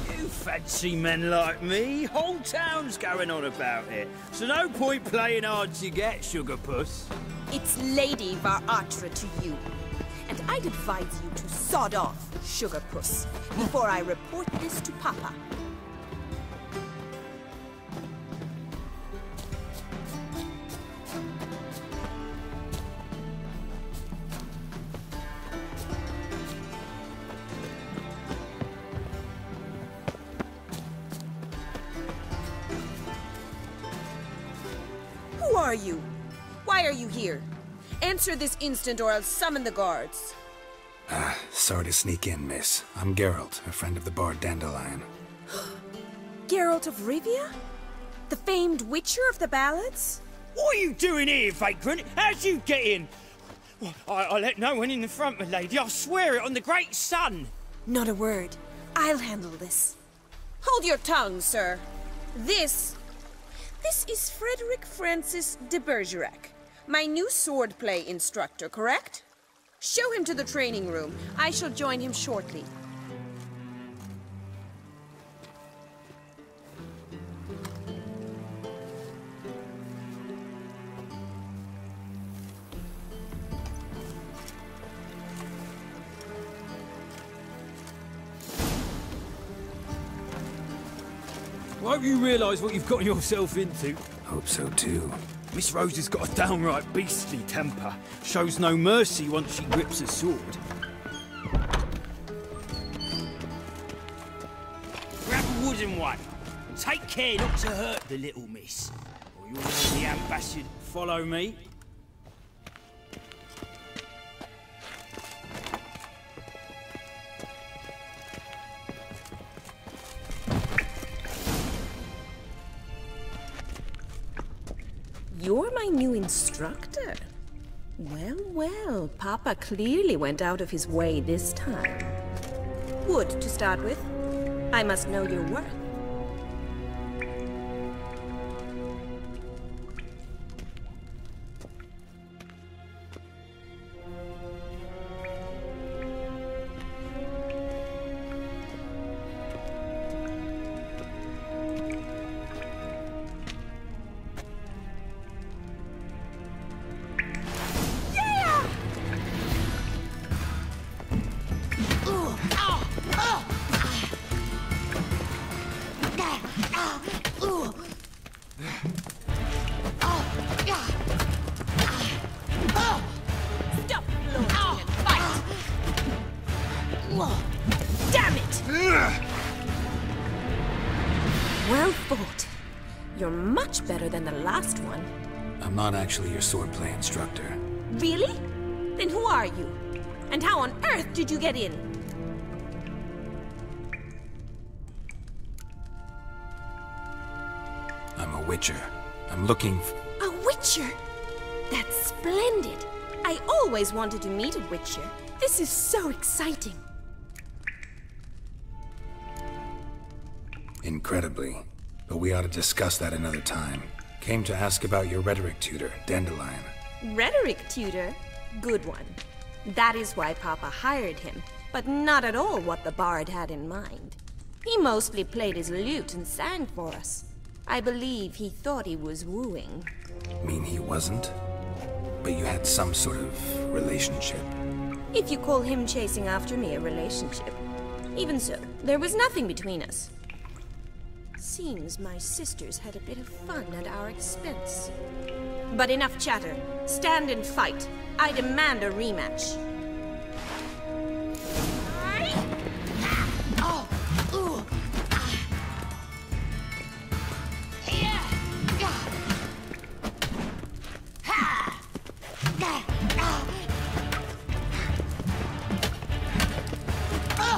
[SPEAKER 3] You fancy men like me? Whole town's going on about it. So no point playing hard to get, sugar puss.
[SPEAKER 18] It's Lady 3r to you. And I'd advise you to sod off, sugar puss, before I report this to Papa. Who are you? Why are you here? Answer this instant or I'll summon the guards.
[SPEAKER 5] Sorry to sneak in, miss. I'm Geralt, a friend of the bard Dandelion.
[SPEAKER 18] Geralt of Rivia? The famed witcher of the ballads?
[SPEAKER 3] What are you doing here, vagrant? How'd you get in? Well, I let no one in the front, my lady. I swear it on the great sun.
[SPEAKER 18] Not a word. I'll handle this. Hold your tongue, sir. This is Frederick Francis de Bergerac, my new swordplay instructor, correct? Show him to the training room. I shall join him shortly.
[SPEAKER 16] hope you realise what you've got yourself into.
[SPEAKER 5] Hope so too.
[SPEAKER 16] Miss Rose has got a downright beastly temper. Shows no mercy once she grips a sword.
[SPEAKER 3] Grab a wooden one. Take care not to hurt the little miss. Or you'll need the ambassador. Follow me.
[SPEAKER 18] You're my new instructor. Well, well, Papa clearly went out of his way this time. Wood, to start with. I must know your worth. Damn it! Well fought. You're much better than the last one.
[SPEAKER 5] I'm not actually your swordplay instructor.
[SPEAKER 18] Really? Then who are you? And how on earth did you get in?
[SPEAKER 5] I'm a witcher. I'm looking
[SPEAKER 18] A witcher? That's splendid. I always wanted to meet a witcher. This is so exciting.
[SPEAKER 5] Incredibly. But we ought to discuss that another time. Came to ask about your rhetoric tutor, Dandelion.
[SPEAKER 18] Rhetoric tutor? Good one. That is why Papa hired him, but not at all what the bard had in mind. He mostly played his lute and sang for us. I believe he thought he was wooing.
[SPEAKER 5] Mean he wasn't? But you had some sort of relationship.
[SPEAKER 18] If you call him chasing after me a relationship. Even so, there was nothing between us. Seems my sisters had a bit of fun at our expense. But enough chatter. Stand and fight. I demand a rematch.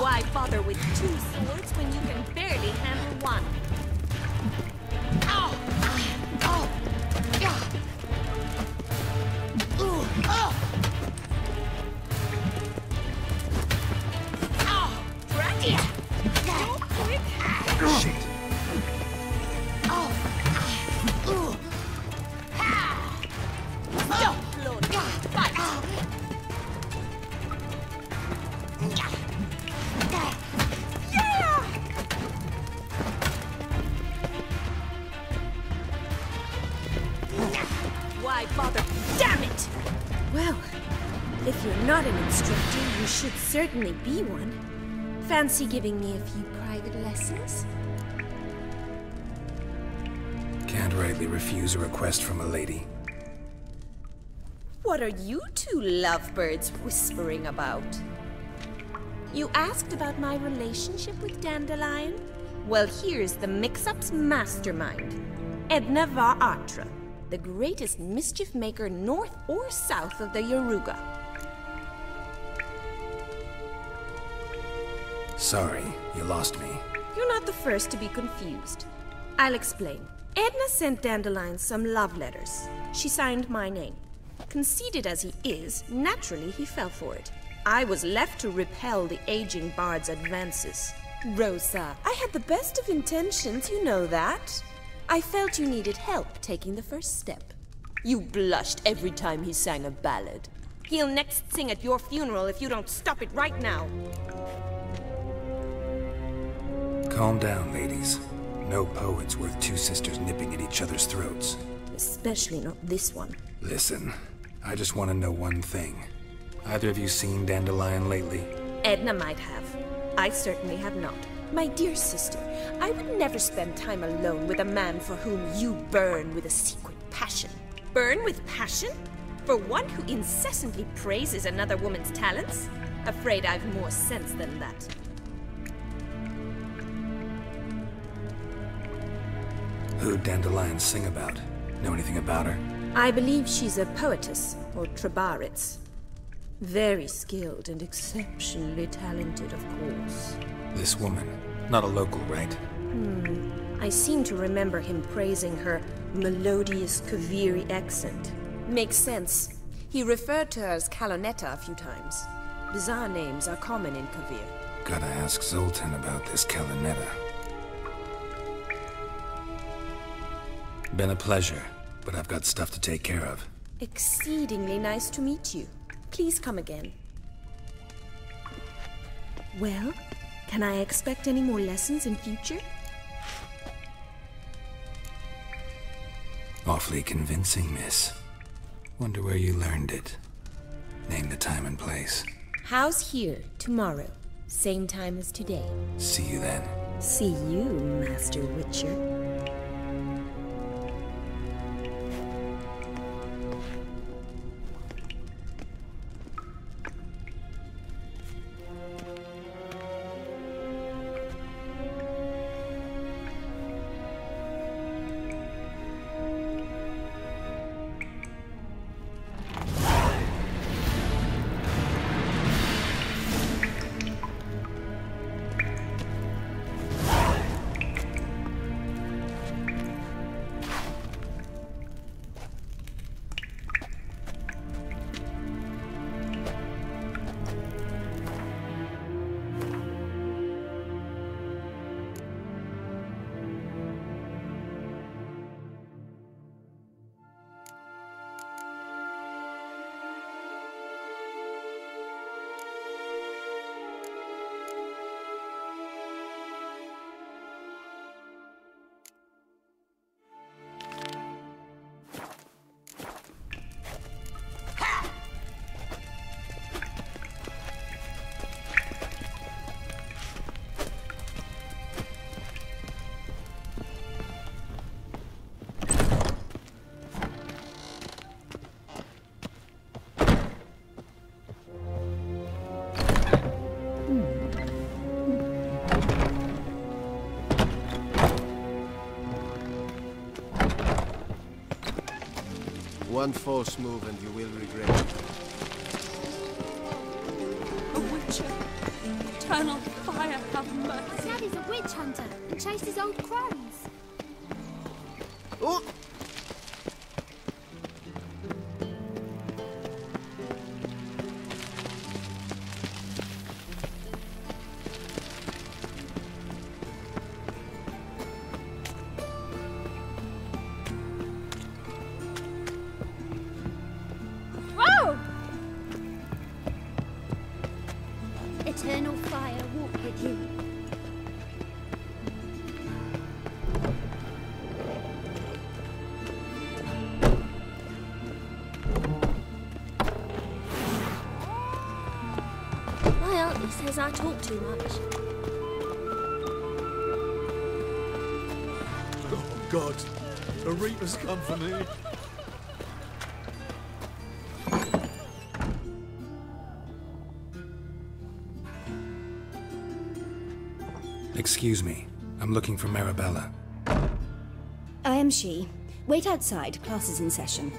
[SPEAKER 18] Why bother with two swords when you can barely handle one? Why bother? Damn it! Well, if you're not an instructor, you should certainly be one. Fancy giving me a few private lessons?
[SPEAKER 5] Can't rightly refuse a request from a lady.
[SPEAKER 18] What are you two lovebirds whispering about? You asked about my relationship with Dandelion? Well, here's the mix-up's mastermind. Oldgam3r, the greatest mischief maker north or south of the Yaruga.
[SPEAKER 5] Sorry, you lost me.
[SPEAKER 18] You're not the first to be confused. I'll explain. Edna sent Dandelion some love letters. She signed my name. Conceited as he is, naturally he fell for it. I was left to repel the aging bard's advances. Rosa, I had the best of intentions, you know that. I felt you needed help taking the first step. You blushed every time he sang a ballad. He'll next sing at your funeral if you don't stop it right now.
[SPEAKER 5] Calm down, ladies. No poet's worth two sisters nipping at each other's throats.
[SPEAKER 18] Especially not this one.
[SPEAKER 5] Listen, I just want to know one thing. Either of you seen Dandelion lately?
[SPEAKER 18] Edna might have. I certainly have not. My dear sister, I would never spend time alone with a man for whom you burn with a secret passion. Burn with passion? For one who incessantly praises another woman's talents? Afraid I've more sense than that.
[SPEAKER 5] Who'd dandelions sing about? Know anything about her?
[SPEAKER 18] I believe she's a poetess, or trabaritz. Very skilled and exceptionally talented, of course.
[SPEAKER 5] This woman, not a local, right?
[SPEAKER 18] I seem to remember him praising her melodious Kaviri accent. Makes sense. He referred to her as Calonetta a few times. Bizarre names are common in Kavir.
[SPEAKER 5] Gotta ask Zoltan about this Calonetta. Been a pleasure, but I've got stuff to take care of.
[SPEAKER 18] Exceedingly nice to meet you. Please come again. Well, can I expect any more lessons in future?
[SPEAKER 5] Awfully convincing, miss. Wonder where you learned it. Name the time and place.
[SPEAKER 18] House here, tomorrow. Same time as today.
[SPEAKER 5] See you then.
[SPEAKER 18] See you, Master Witcher.
[SPEAKER 19] One false move and you will regret it.
[SPEAKER 21] A witcher. Eternal fire, have mercy.
[SPEAKER 14] Daddy's a witch hunter and chases old crones.
[SPEAKER 19] Oh!
[SPEAKER 14] Eternal fire walk with you. My auntie says I talk too much.
[SPEAKER 11] Oh, God. A Reaper's come for me.
[SPEAKER 5] Excuse me. I'm looking for Marabella.
[SPEAKER 22] I am she. Wait outside. Class is in session.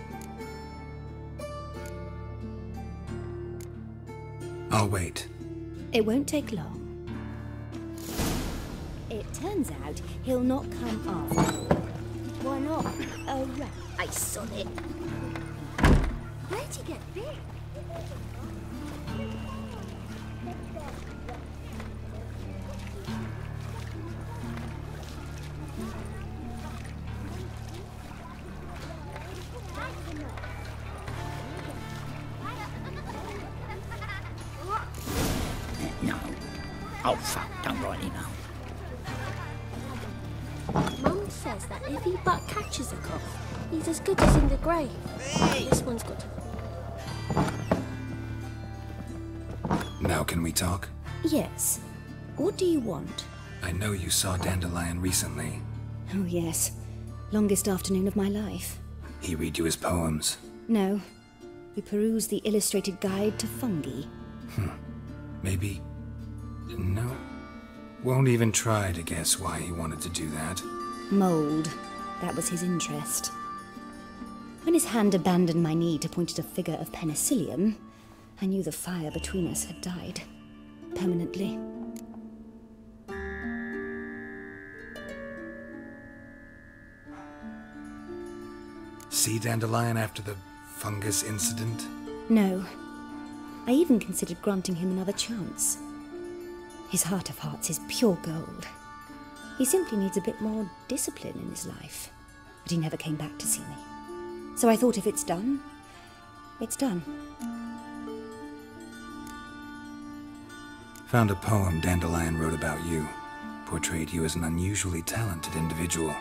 [SPEAKER 5] I'll wait.
[SPEAKER 22] It won't take long. It turns out he'll not come after.
[SPEAKER 14] Why not?
[SPEAKER 22] Oh, right. I saw it.
[SPEAKER 14] Where'd you get this?
[SPEAKER 7] No. Oh, fuck, don't rightly know.
[SPEAKER 14] Mum says that if he but catches a cough, he's as good as in the grave. This one's got to...
[SPEAKER 5] Now can we talk?
[SPEAKER 22] Yes. What do you want?
[SPEAKER 5] I know you saw Dandelion recently.
[SPEAKER 22] Oh, yes. Longest afternoon of my life.
[SPEAKER 5] He read you his poems?
[SPEAKER 22] No. We perused the illustrated guide to fungi.
[SPEAKER 5] Maybe... No. Won't even try to guess why he wanted to do that.
[SPEAKER 22] Mold. That was his interest. When his hand abandoned my knee to point at a figure of penicillium, I knew the fire between us had died. Permanently.
[SPEAKER 5] See Dandelion after the fungus incident?
[SPEAKER 22] No. I even considered granting him another chance. His heart of hearts is pure gold. He simply needs a bit more discipline in his life. But he never came back to see me. So I thought if it's done, it's done.
[SPEAKER 5] Found a poem Dandelion wrote about you. Portrayed you as an unusually talented individual.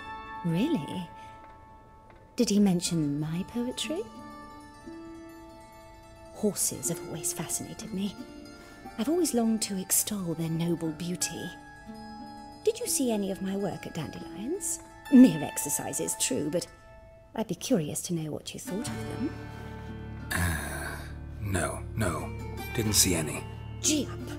[SPEAKER 22] Really? Did he mention my poetry? Horses have always fascinated me. I've always longed to extol their noble beauty. Did you see any of my work at Dandelion's? Mere exercises, true, but I'd be curious to know what you thought of them.
[SPEAKER 5] No. Didn't see any.
[SPEAKER 22] Gee up!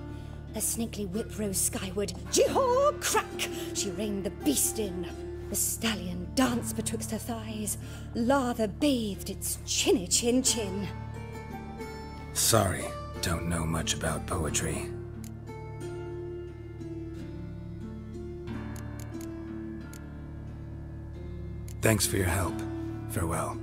[SPEAKER 22] Her snakely whip rose skyward. Jee-haw! Crack! She reined the beast in. The stallion danced betwixt her thighs. Lather bathed its chinny chin.
[SPEAKER 5] Sorry, don't know much about poetry. Thanks for your help. Farewell.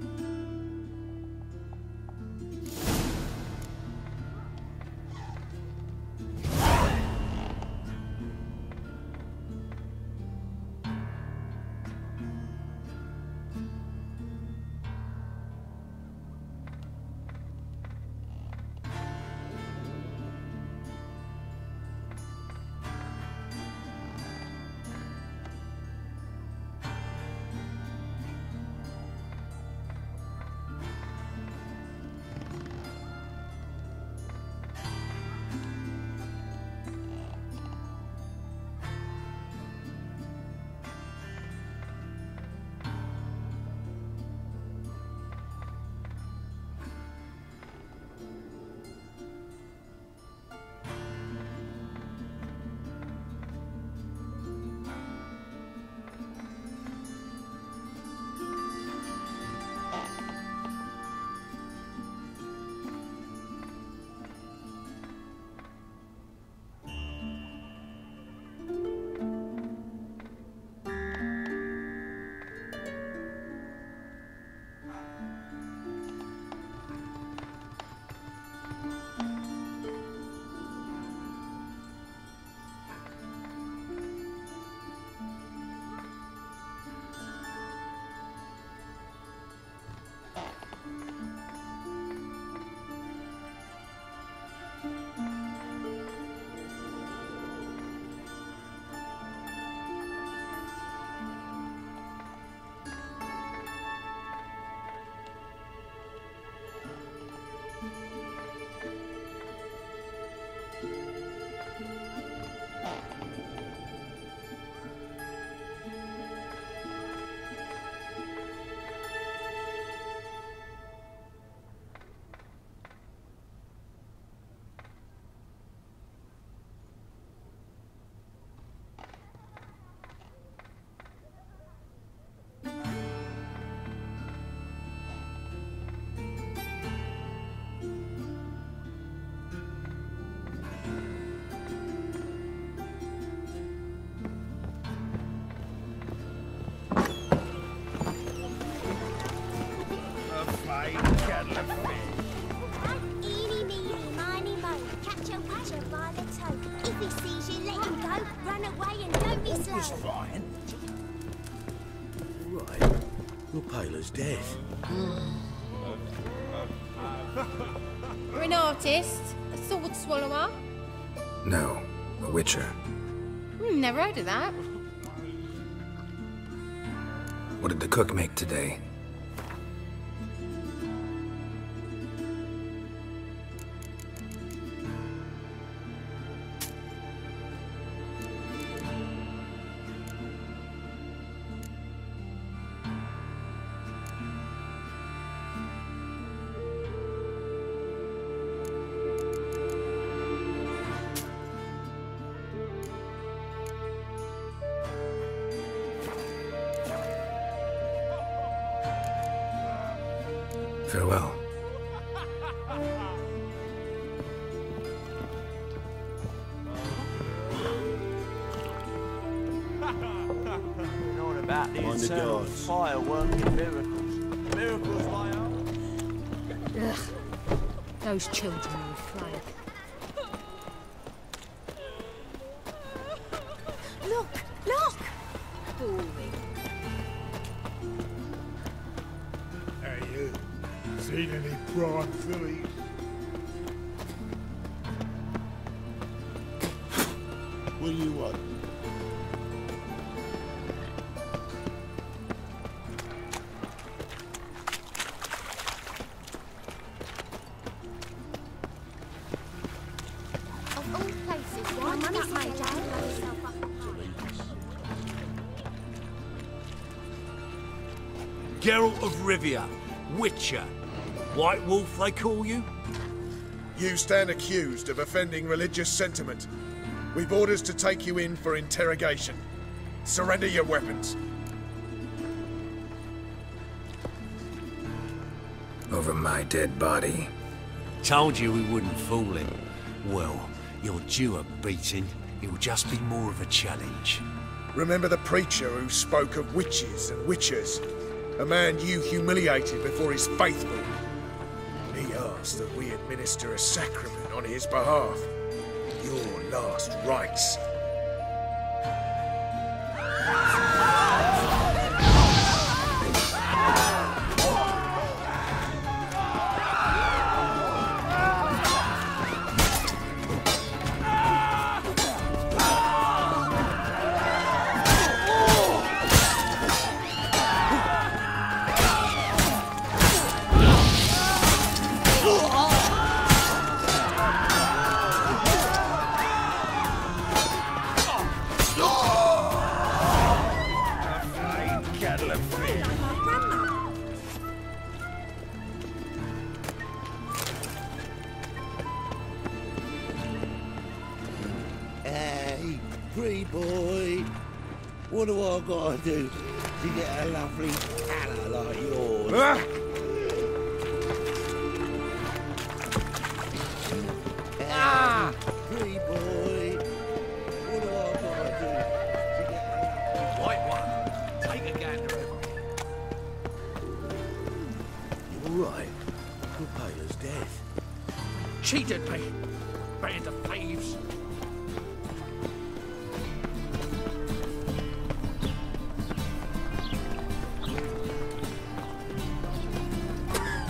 [SPEAKER 11] Your paler's death.
[SPEAKER 20] You're an artist? A sword swallower?
[SPEAKER 5] No, a witcher.
[SPEAKER 20] Never heard of that.
[SPEAKER 5] What did the cook make today? Farewell.
[SPEAKER 1] Knowing about the
[SPEAKER 11] Mind the
[SPEAKER 1] eternal
[SPEAKER 11] guards.
[SPEAKER 1] fire working miracles. Miracles, my own.
[SPEAKER 17] Ugh. Those children will fly.
[SPEAKER 18] Look! Look!
[SPEAKER 11] Hey, you. Seen any prawn fillies? What do you want?
[SPEAKER 14] Of all places, why did that major blow himself up?
[SPEAKER 6] Geralt of Rivia, Witcher. White Wolf, they call you?
[SPEAKER 10] You stand accused of offending religious sentiment. We've orders to take you in for interrogation. Surrender your weapons.
[SPEAKER 5] Over my dead body.
[SPEAKER 6] Told you we wouldn't fool him. Well, you're due a beating. It'll just be more of a challenge.
[SPEAKER 10] Remember the preacher who spoke of witches and witchers? A man you humiliated before his faithful. He asked that we administer a sacrament on his behalf. Your last rites.
[SPEAKER 7] Hey, pretty boy. What do I gotta do to get a lovely tanner like yours? Ah! Pretty boy. What do I gotta do to get a
[SPEAKER 6] White one, take a gander.
[SPEAKER 7] You alright? Good pale as death.
[SPEAKER 6] Cheated me. Band of thieves.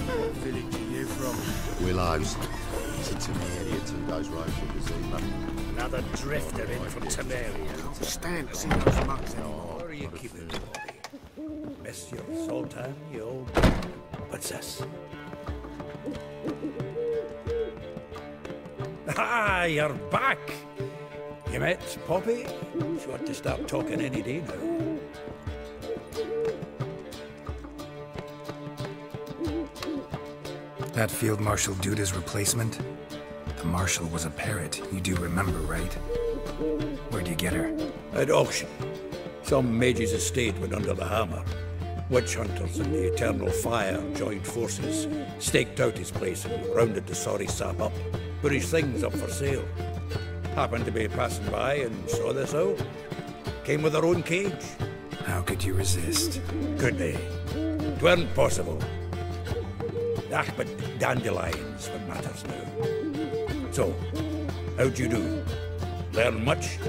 [SPEAKER 7] What village are you from?
[SPEAKER 11] Willows. It's a Temeria 2 days ride from Kazima.
[SPEAKER 4] Another drifter in from Temeria.
[SPEAKER 10] Stand to see those mugs anymore.
[SPEAKER 4] Where are you keeping the body? Monsieur Sultan, you old... What's this? Ah, you're back! You met Poppy? She ought to start talking any day now.
[SPEAKER 5] That Field Marshal Duda's replacement? The Marshal was a parrot, you do remember, right? Where'd you get her?
[SPEAKER 4] At auction. Some mage's estate went under the hammer. Witch hunters and the Eternal Fire joined forces, staked out his place and rounded the sorry sap up, put his things up for sale. Happened to be passing by and saw this out. Came with her own cage.
[SPEAKER 5] How could you resist?
[SPEAKER 4] Could they? 'Tweren't possible. Ah, but dandelions what matters now. So, how'd you do? Learn much?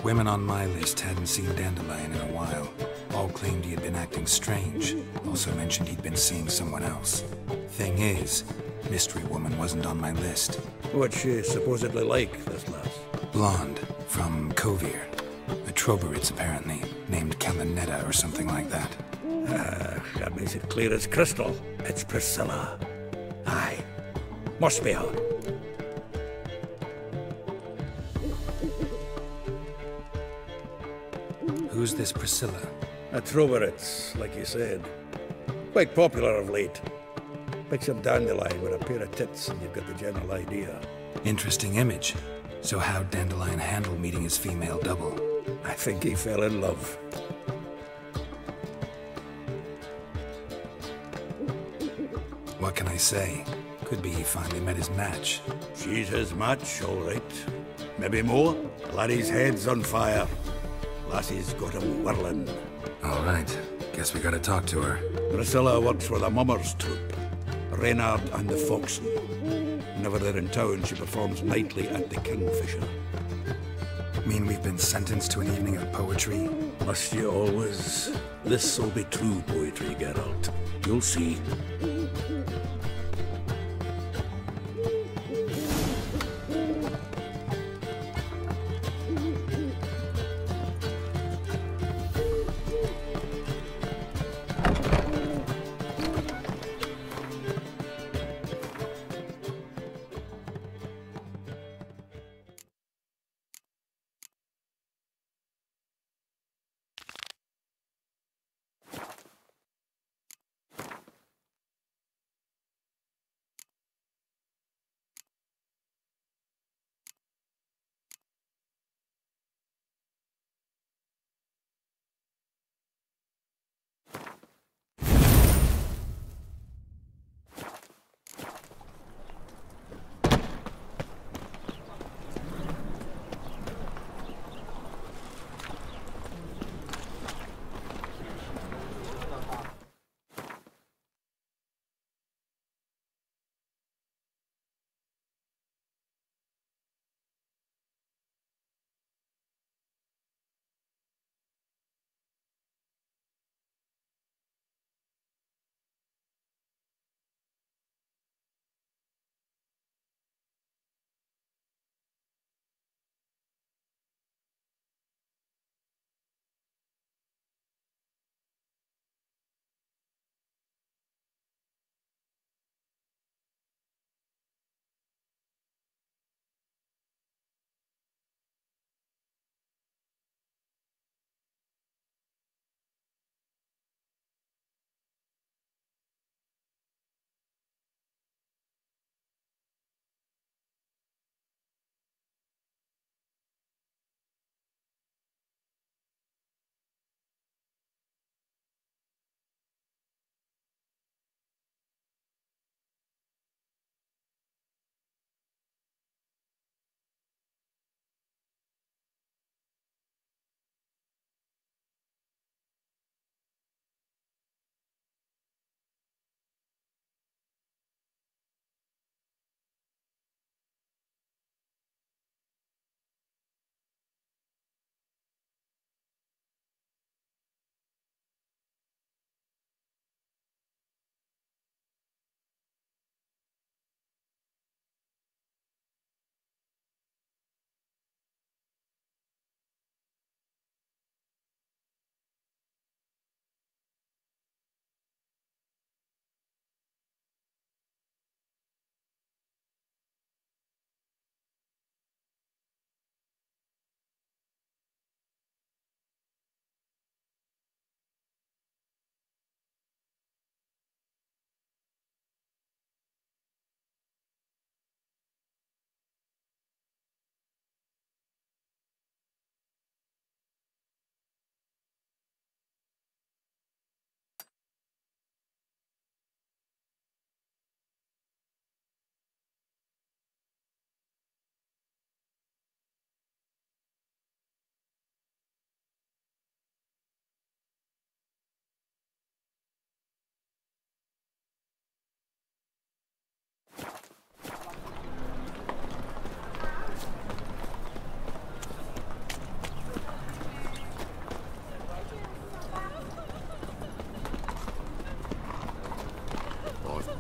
[SPEAKER 5] Women on my list hadn't seen Dandelion in a while. All claimed he had been acting strange. Also mentioned he'd been seeing someone else. Thing is, Mystery Woman wasn't on my list.
[SPEAKER 4] What's she supposedly like, this lass?
[SPEAKER 5] Blonde, from Kovir. A Troveritz, apparently, named Caminetta or something like that.
[SPEAKER 4] Ah, that makes it clear as crystal. It's Priscilla. Aye. Must be her.
[SPEAKER 5] Who's this Priscilla?
[SPEAKER 4] A Troveritz, like you said. Quite popular of late. Pick some dandelion with a pair of tits and you've got the general idea.
[SPEAKER 5] Interesting image. So how'd Dandelion handle meeting his female double?
[SPEAKER 4] I think he fell in love.
[SPEAKER 5] What can I say? Could be he finally met his match.
[SPEAKER 4] She's his match, all right. Maybe more. Laddie's head's on fire. Lassie's got him whirling.
[SPEAKER 5] All right. Guess we gotta talk to her.
[SPEAKER 4] Priscilla works for the Mummers troupe. Reynard and the Foxen. Whenever they're in town, she performs nightly at the Kingfisher.
[SPEAKER 5] Mean we've been sentenced to an evening of poetry?
[SPEAKER 4] Must you always? This'll be true poetry, Geralt. You'll see.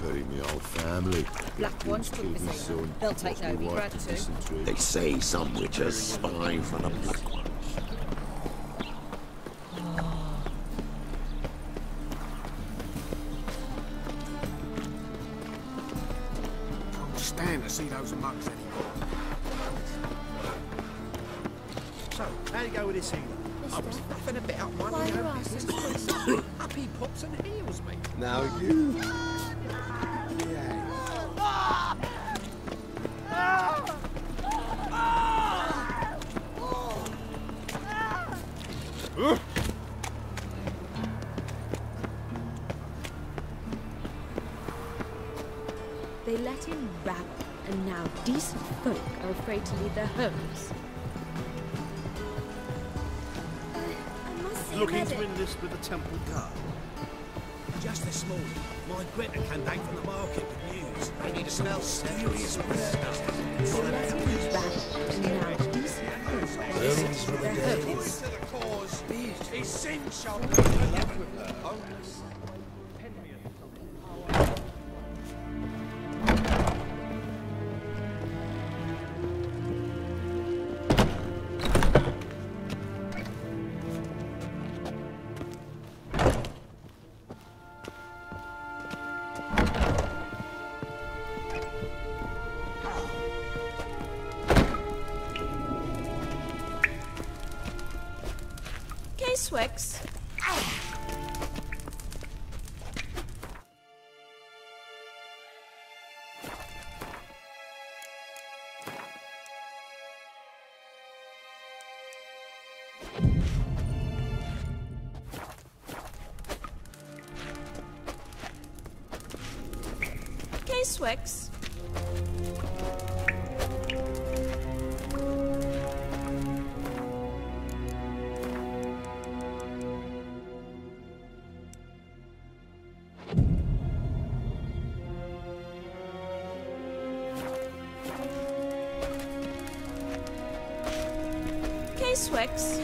[SPEAKER 11] Bury me old family.
[SPEAKER 20] Black ones took the same. They'll take no regret too.
[SPEAKER 11] They say some witches spy for the black ones.
[SPEAKER 10] Can't stand to see those mugs anymore. So, how do you go with this healer? I was faffing a bit up one
[SPEAKER 14] Why
[SPEAKER 10] of
[SPEAKER 14] you
[SPEAKER 10] your
[SPEAKER 14] asking
[SPEAKER 10] business.
[SPEAKER 14] questions?
[SPEAKER 10] Up he pops and heals me.
[SPEAKER 11] Now you...
[SPEAKER 21] decent folk are afraid to leave their homes.
[SPEAKER 6] Looking to enlist with the Temple Guard.
[SPEAKER 7] Just this morning, my Greta came back from the market with news. They need to smell serious stuff.
[SPEAKER 21] Decent folk are afraid to leave their homes.
[SPEAKER 10] To the cause, his sin shall be forgiven.
[SPEAKER 18] Swix. Swix. Swix.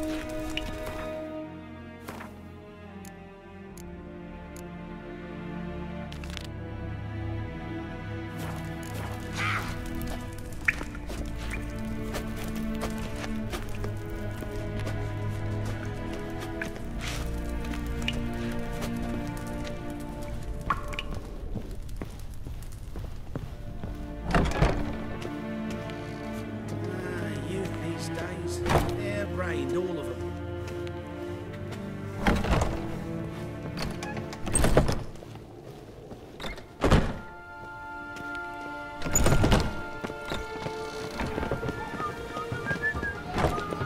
[SPEAKER 6] All of them.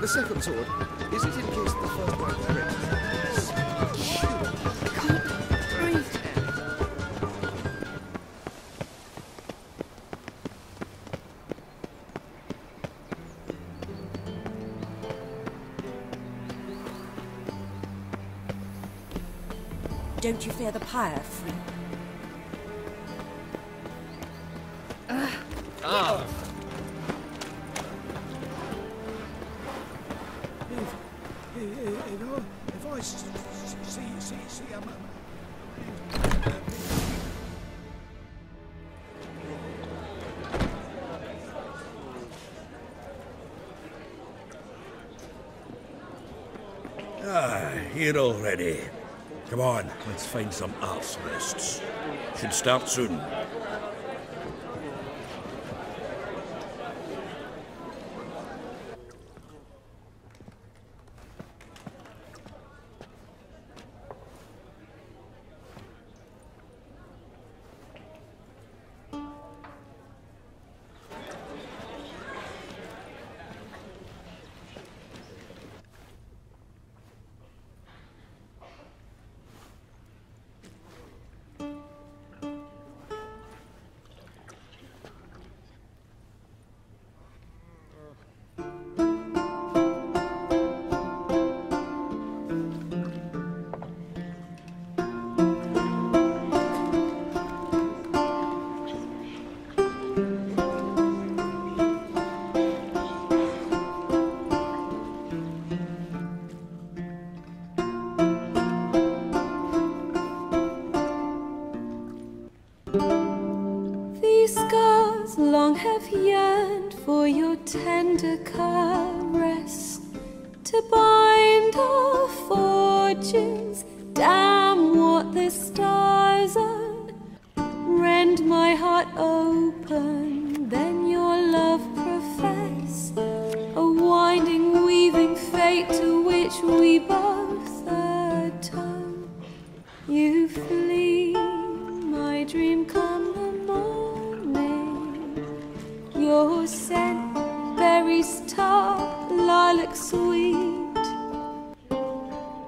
[SPEAKER 19] The second sword, is it in case the first one breaks?
[SPEAKER 18] Don't you fear the pyre, Free?
[SPEAKER 10] If I see
[SPEAKER 4] Here already. Come on, let's find some arse rests. Should start soon.
[SPEAKER 18] long have yearned for your tender caress, to bind our fortunes. Damn what the stars own. Rend my heart open, then your love profess, a winding, weaving fate to which we both atone. You flee, my dream come the morning. Your scent, berries tart, lilac sweet,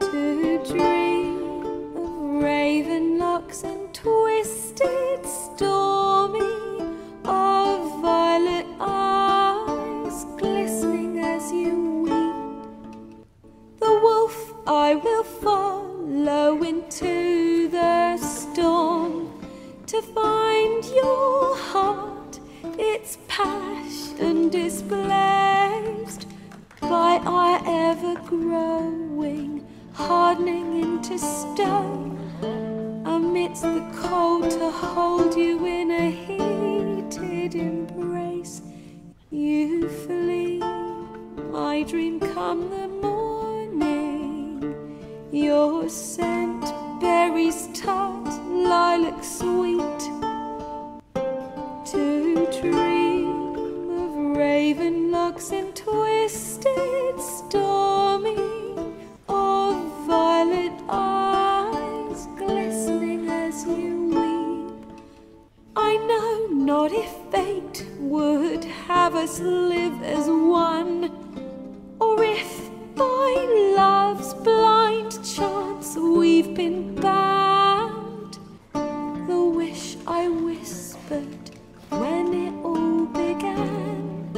[SPEAKER 18] to dream of raven locks and twisted stormy, of violet eyes. dashed and displaced by our ever-growing, hardening into stone. Amidst the cold to hold you in a heated embrace, you flee. My dream come the morning, your scent berries tart, lilac sweet. To dream of raven locks and twisted stormy, of violet eyes glistening as you weep. I know not if fate would have us live as one, or if by love's blind chance we've been bound. The wish I whispered when it all began,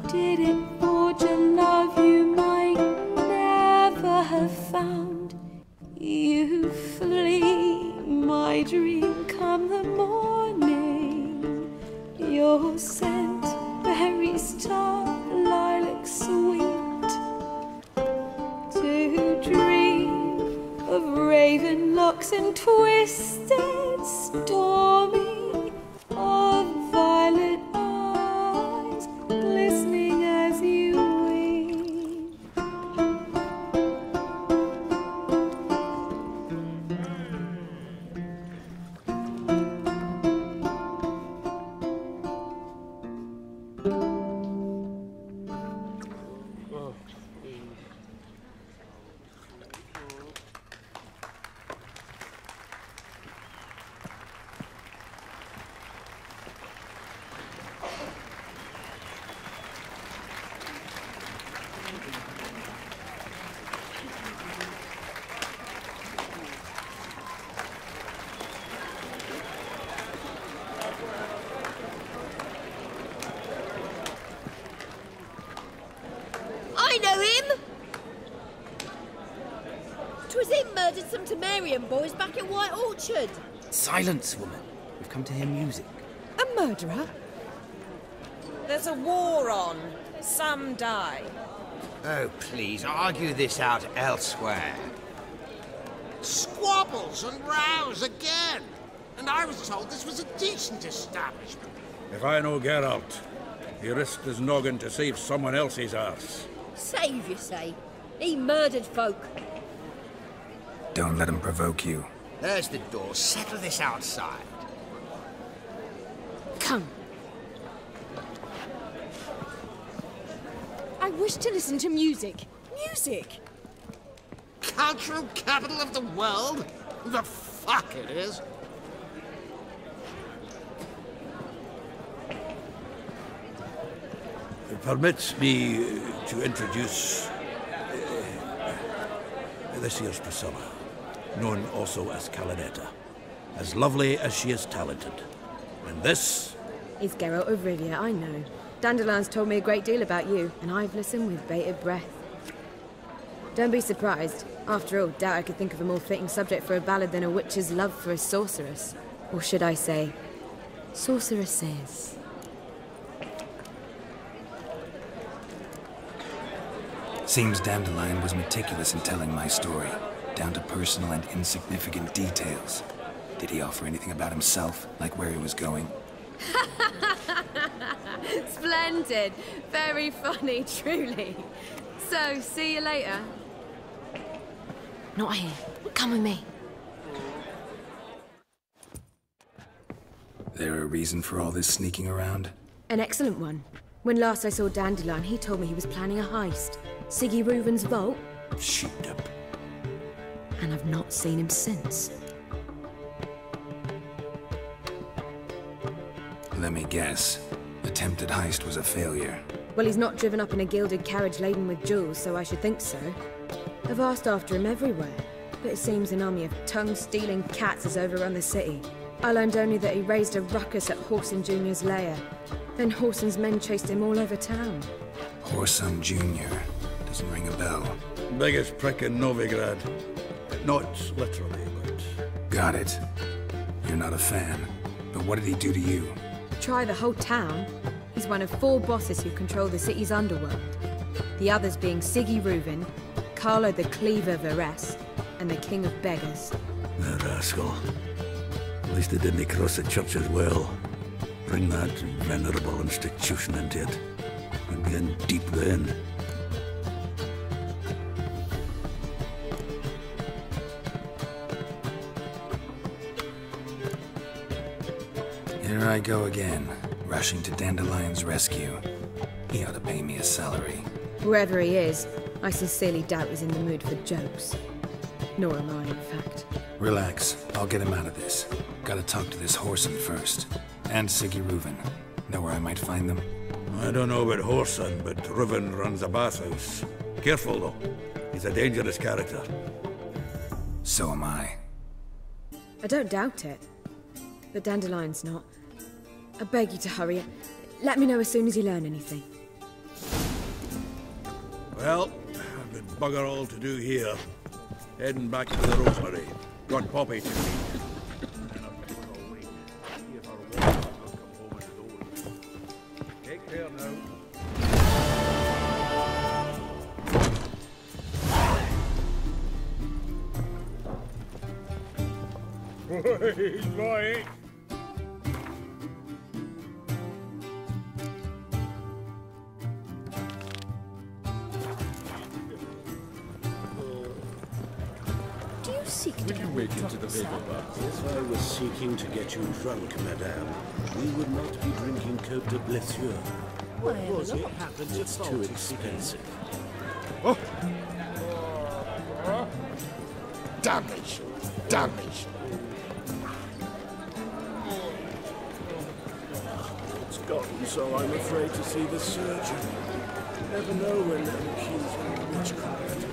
[SPEAKER 18] did it forge a love you might never have found? You flee, my dream come the morning, your scent berries tart, lilac sweet. To dream of raven locks and twisted stormy, of violet eyes glistening as you weep.
[SPEAKER 9] I know him! 'Twas him murdered some Temerian boys back at White Orchard.
[SPEAKER 16] Silence, woman. We've come to hear music.
[SPEAKER 9] A murderer?
[SPEAKER 12] There's a war on. Some die.
[SPEAKER 6] Oh, please, argue this out elsewhere.
[SPEAKER 7] Squabbles and rows again. And I was told this was a decent establishment.
[SPEAKER 4] If I know Geralt, he risked his noggin to save someone else's arse.
[SPEAKER 9] Save, you say? He murdered folk.
[SPEAKER 5] Don't let him provoke you.
[SPEAKER 6] There's the door. Settle this outside.
[SPEAKER 21] Come. I wish to listen to music. Music!
[SPEAKER 7] Cultural capital of the world? The fuck it is.
[SPEAKER 4] Permit me to introduce this here's Priscilla, known also as Calinetta. As lovely as she is talented. And this
[SPEAKER 21] It's Geralt of Rivia, I know. Dandelion's told me a great deal about you, and I've listened with bated breath. Don't be surprised. After all, doubt I could think of a more fitting subject for a ballad than a witch's love for a sorceress. Or should I say, sorceresses.
[SPEAKER 5] Seems Dandelion was meticulous in telling my story, down to personal and insignificant details. Did he offer anything about himself, like where he was going?
[SPEAKER 21] Splendid. Very funny, truly. So, see you later. Not here. Come with me.
[SPEAKER 5] There a reason for all this sneaking around?
[SPEAKER 21] An excellent one. When last I saw Dandelion, he told me he was planning a heist. Siggy Reuven's vault.
[SPEAKER 5] Sheeped up.
[SPEAKER 21] And I've not seen him since.
[SPEAKER 5] Let me guess. Attempted heist was a failure.
[SPEAKER 21] Well, he's not driven up in a gilded carriage laden with jewels, so I should think so. I've asked after him everywhere, but it seems an army of tongue-stealing cats has overrun the city. I learned only that he raised a ruckus at Whoreson Jr.'s lair. Then Whoreson's men chased him all over town.
[SPEAKER 5] Whoreson Jr. Doesn't ring a bell.
[SPEAKER 4] Biggest prick in Novigrad. Not literally, but...
[SPEAKER 5] Got it. You're not a fan. But what did he do to you?
[SPEAKER 21] Try the whole town. He's one of 4 bosses who control the city's underworld. The others being Siggy Reuven, Carlo the Cleaver Varese, and the King of Beggars.
[SPEAKER 4] The rascal. At least they didn't cross the church as well. Bring that venerable institution into it. We'd be in deep then.
[SPEAKER 5] Here I go again, rushing to Dandelion's rescue. He ought to pay me a salary.
[SPEAKER 21] Whoever he is, I sincerely doubt he's in the mood for jokes. Nor am I, in fact.
[SPEAKER 5] Relax, I'll get him out of this. Gotta talk to this Whoreson first. And Siggy Reuven. Know where I might find them?
[SPEAKER 4] I don't know about Whoreson, but Reuven runs a bathhouse. Careful, though. He's a dangerous character.
[SPEAKER 5] So am I.
[SPEAKER 21] I don't doubt it. But Dandelion's not. I beg you to hurry. Let me know as soon as you learn anything.
[SPEAKER 4] Well, I've got bugger all to do here. Heading back to the Rosemary. Got Poppy to meet. Take care now.
[SPEAKER 10] He's lying.
[SPEAKER 6] Will you make it to the beggar bar? If I was seeking to get you drunk, madame, we would not be drinking Côte de Blessure. What was it? It's too expensive.
[SPEAKER 10] Oh. Damnation! Damnation!
[SPEAKER 6] It's gone, so I'm afraid to see the surgeon. You never know when they'll accuse me of witchcraft.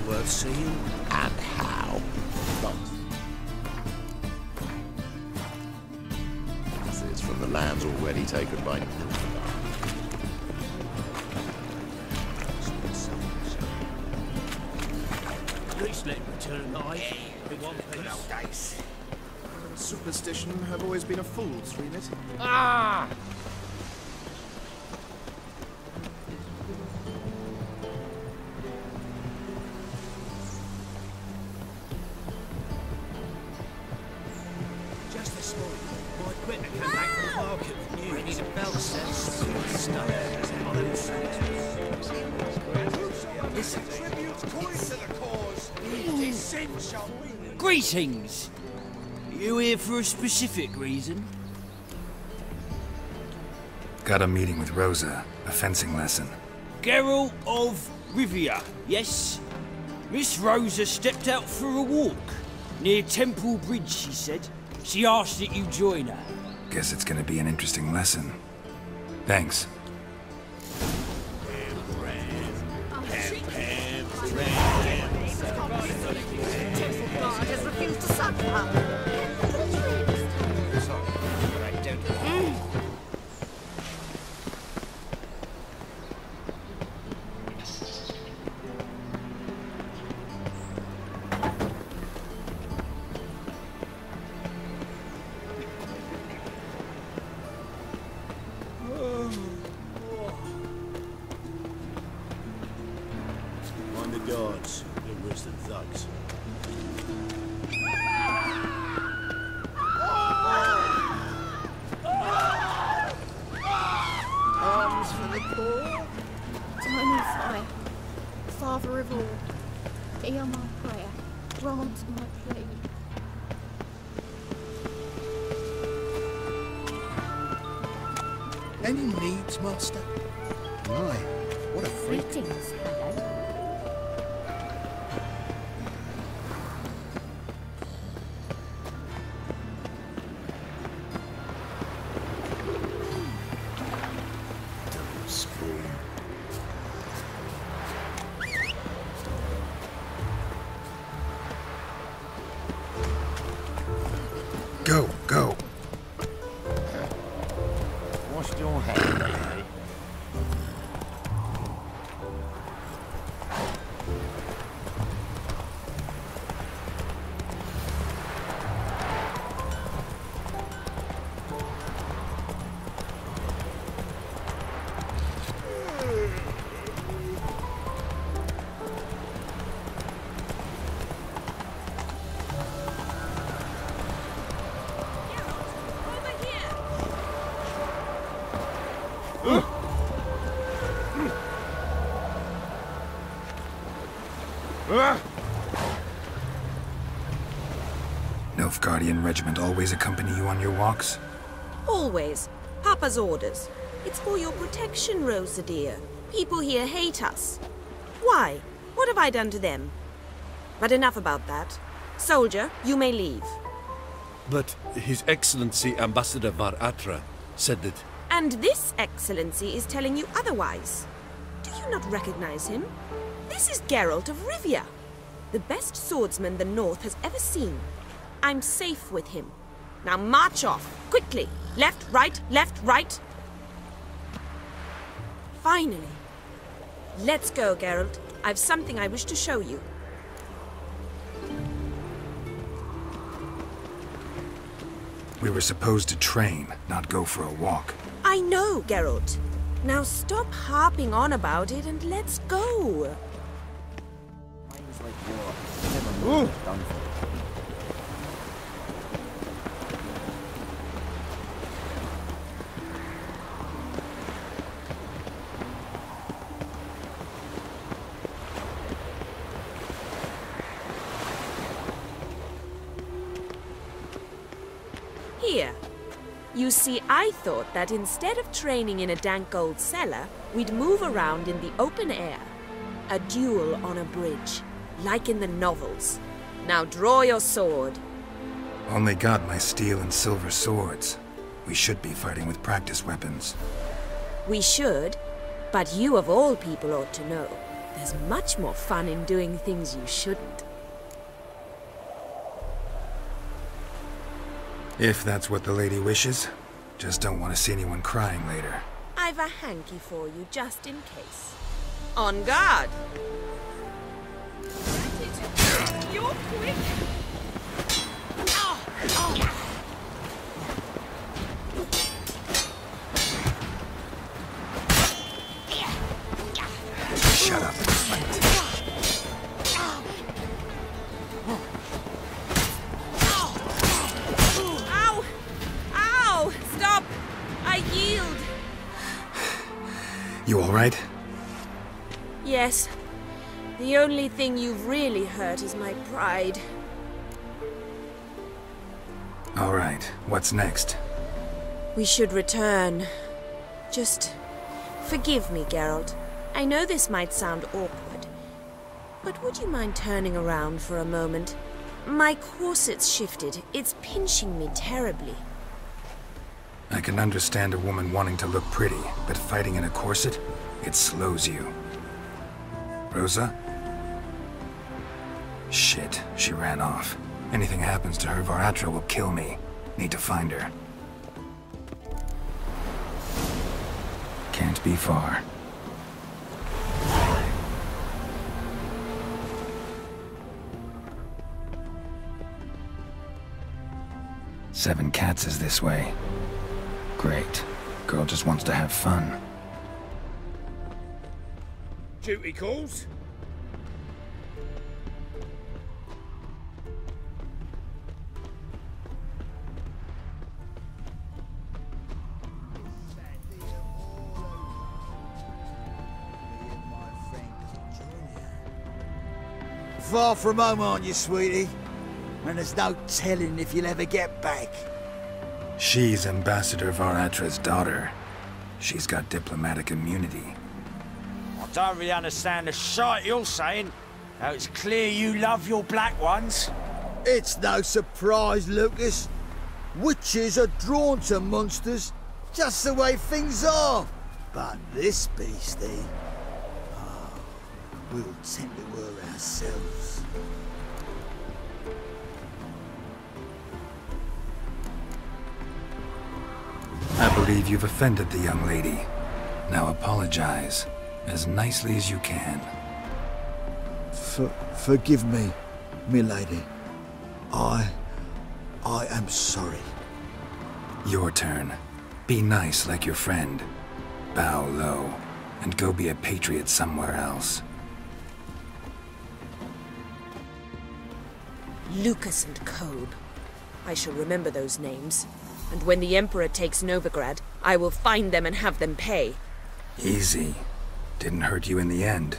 [SPEAKER 7] Worth seeing, and how.
[SPEAKER 8] It's from the lands already taken by
[SPEAKER 3] Please let me turn an eye.
[SPEAKER 8] good old days. Superstition have always been a fool's remit.
[SPEAKER 3] Ah! Greetings! You here for a specific reason?
[SPEAKER 5] Got a meeting with Rosa, a fencing lesson.
[SPEAKER 3] Geralt of Rivia, yes? Miss Rosa stepped out for a walk. Near Temple Bridge, she said. She asked that you join her.
[SPEAKER 5] Guess it's gonna be an interesting lesson. Thanks.
[SPEAKER 6] Mind the guards. worse than thugs.
[SPEAKER 20] Arms for the poor. Tiny fire. Father of all. Hear my prayer. Grant my plea.
[SPEAKER 11] Any needs, Master? My, what a freak.
[SPEAKER 22] Greetings, hello.
[SPEAKER 5] Go, go.
[SPEAKER 7] Wash your head, lady.
[SPEAKER 5] Nilfgaardian regiment always accompany you on your walks?
[SPEAKER 18] Always. Papa's orders. It's for your protection, Rosa dear. People here hate us. Why? What have I done to them? But enough about that. Soldier, you may leave.
[SPEAKER 6] But His Excellency Ambassador Var-Atra said that...
[SPEAKER 18] And this Excellency is telling you otherwise. Do you not recognize him? This is Geralt of Rivia, the best swordsman the North has ever seen. I'm safe with him. Now march off, quickly. Left, right. Finally. Let's go, Geralt. I've something I wish to show you.
[SPEAKER 5] We were supposed to train, not go for a walk.
[SPEAKER 18] I know, Geralt. Now stop harping on about it and let's go. Here. You see, I thought that instead of training in a dank old cellar, we'd move around in the open air. A duel on a bridge, like in the novels. Now draw your sword.
[SPEAKER 5] Only got my steel and silver swords. We should be fighting with practice weapons.
[SPEAKER 18] We should, but you of all people ought to know. There's much more fun in doing things you shouldn't.
[SPEAKER 5] If that's what the lady wishes. Just don't want to see anyone crying later.
[SPEAKER 18] I've a hanky for you, just in case. On guard! You're quick!
[SPEAKER 5] Shut up and fight. You all right?
[SPEAKER 18] Yes. The only thing you've really hurt is my pride.
[SPEAKER 5] All right. What's next?
[SPEAKER 18] We should return. Just forgive me, Geralt. I know this might sound awkward, but would you mind turning around for a moment? My corset's shifted. It's pinching me terribly.
[SPEAKER 5] I can understand a woman wanting to look pretty, but fighting in a corset, it slows you. Rosa? Shit, she ran off. Anything happens to her, Var-Atra will kill me. Need to find her. Can't be far. Seven Cats is this way. Great. Girl just wants to have fun.
[SPEAKER 4] Duty calls?
[SPEAKER 2] far from home, aren't you, sweetie? And there's no telling if you'll ever get back.
[SPEAKER 5] She's Ambassador Var-Atra's daughter. She's got diplomatic immunity.
[SPEAKER 3] I don't really understand the shite you're saying. Now it's clear you love your black ones.
[SPEAKER 2] It's no surprise, Lucas. Witches are drawn to monsters, just the way things are. But this beastie, we'll tend to her ourselves.
[SPEAKER 5] I believe you've offended the young lady. Now apologize, as nicely as you can.
[SPEAKER 2] Forgive me, milady. I am sorry.
[SPEAKER 5] Your turn. Be nice like your friend. Bow low, and go be a patriot somewhere else.
[SPEAKER 18] Lucas and Kobe. I shall remember those names. And when the Emperor takes Novigrad, I will find them and have them pay.
[SPEAKER 5] Easy. Didn't hurt you in the end.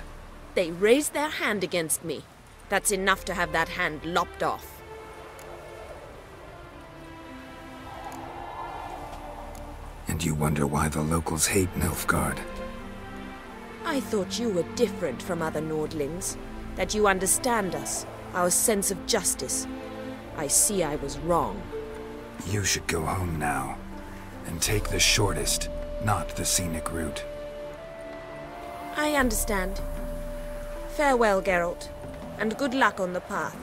[SPEAKER 18] They raised their hand against me. That's enough to have that hand lopped off.
[SPEAKER 5] And you wonder why the locals hate Nilfgaard.
[SPEAKER 18] I thought you were different from other Nordlings. That you understand us, our sense of justice. I see I was wrong.
[SPEAKER 5] You should go home now, and take the shortest, not the scenic route.
[SPEAKER 18] I understand. Farewell, Geralt, and good luck on the path.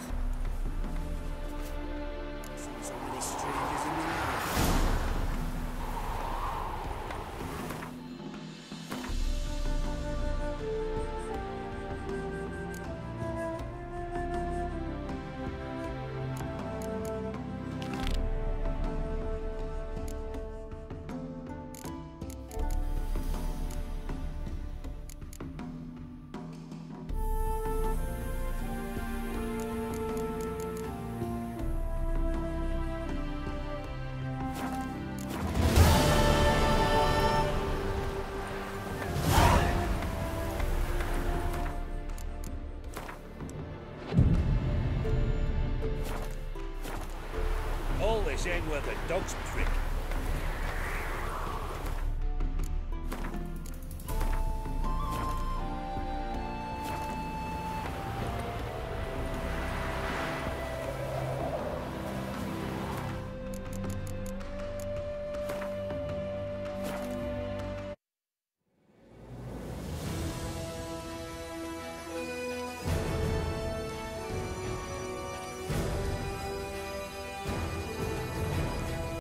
[SPEAKER 6] All this ain't worth a dog's prick.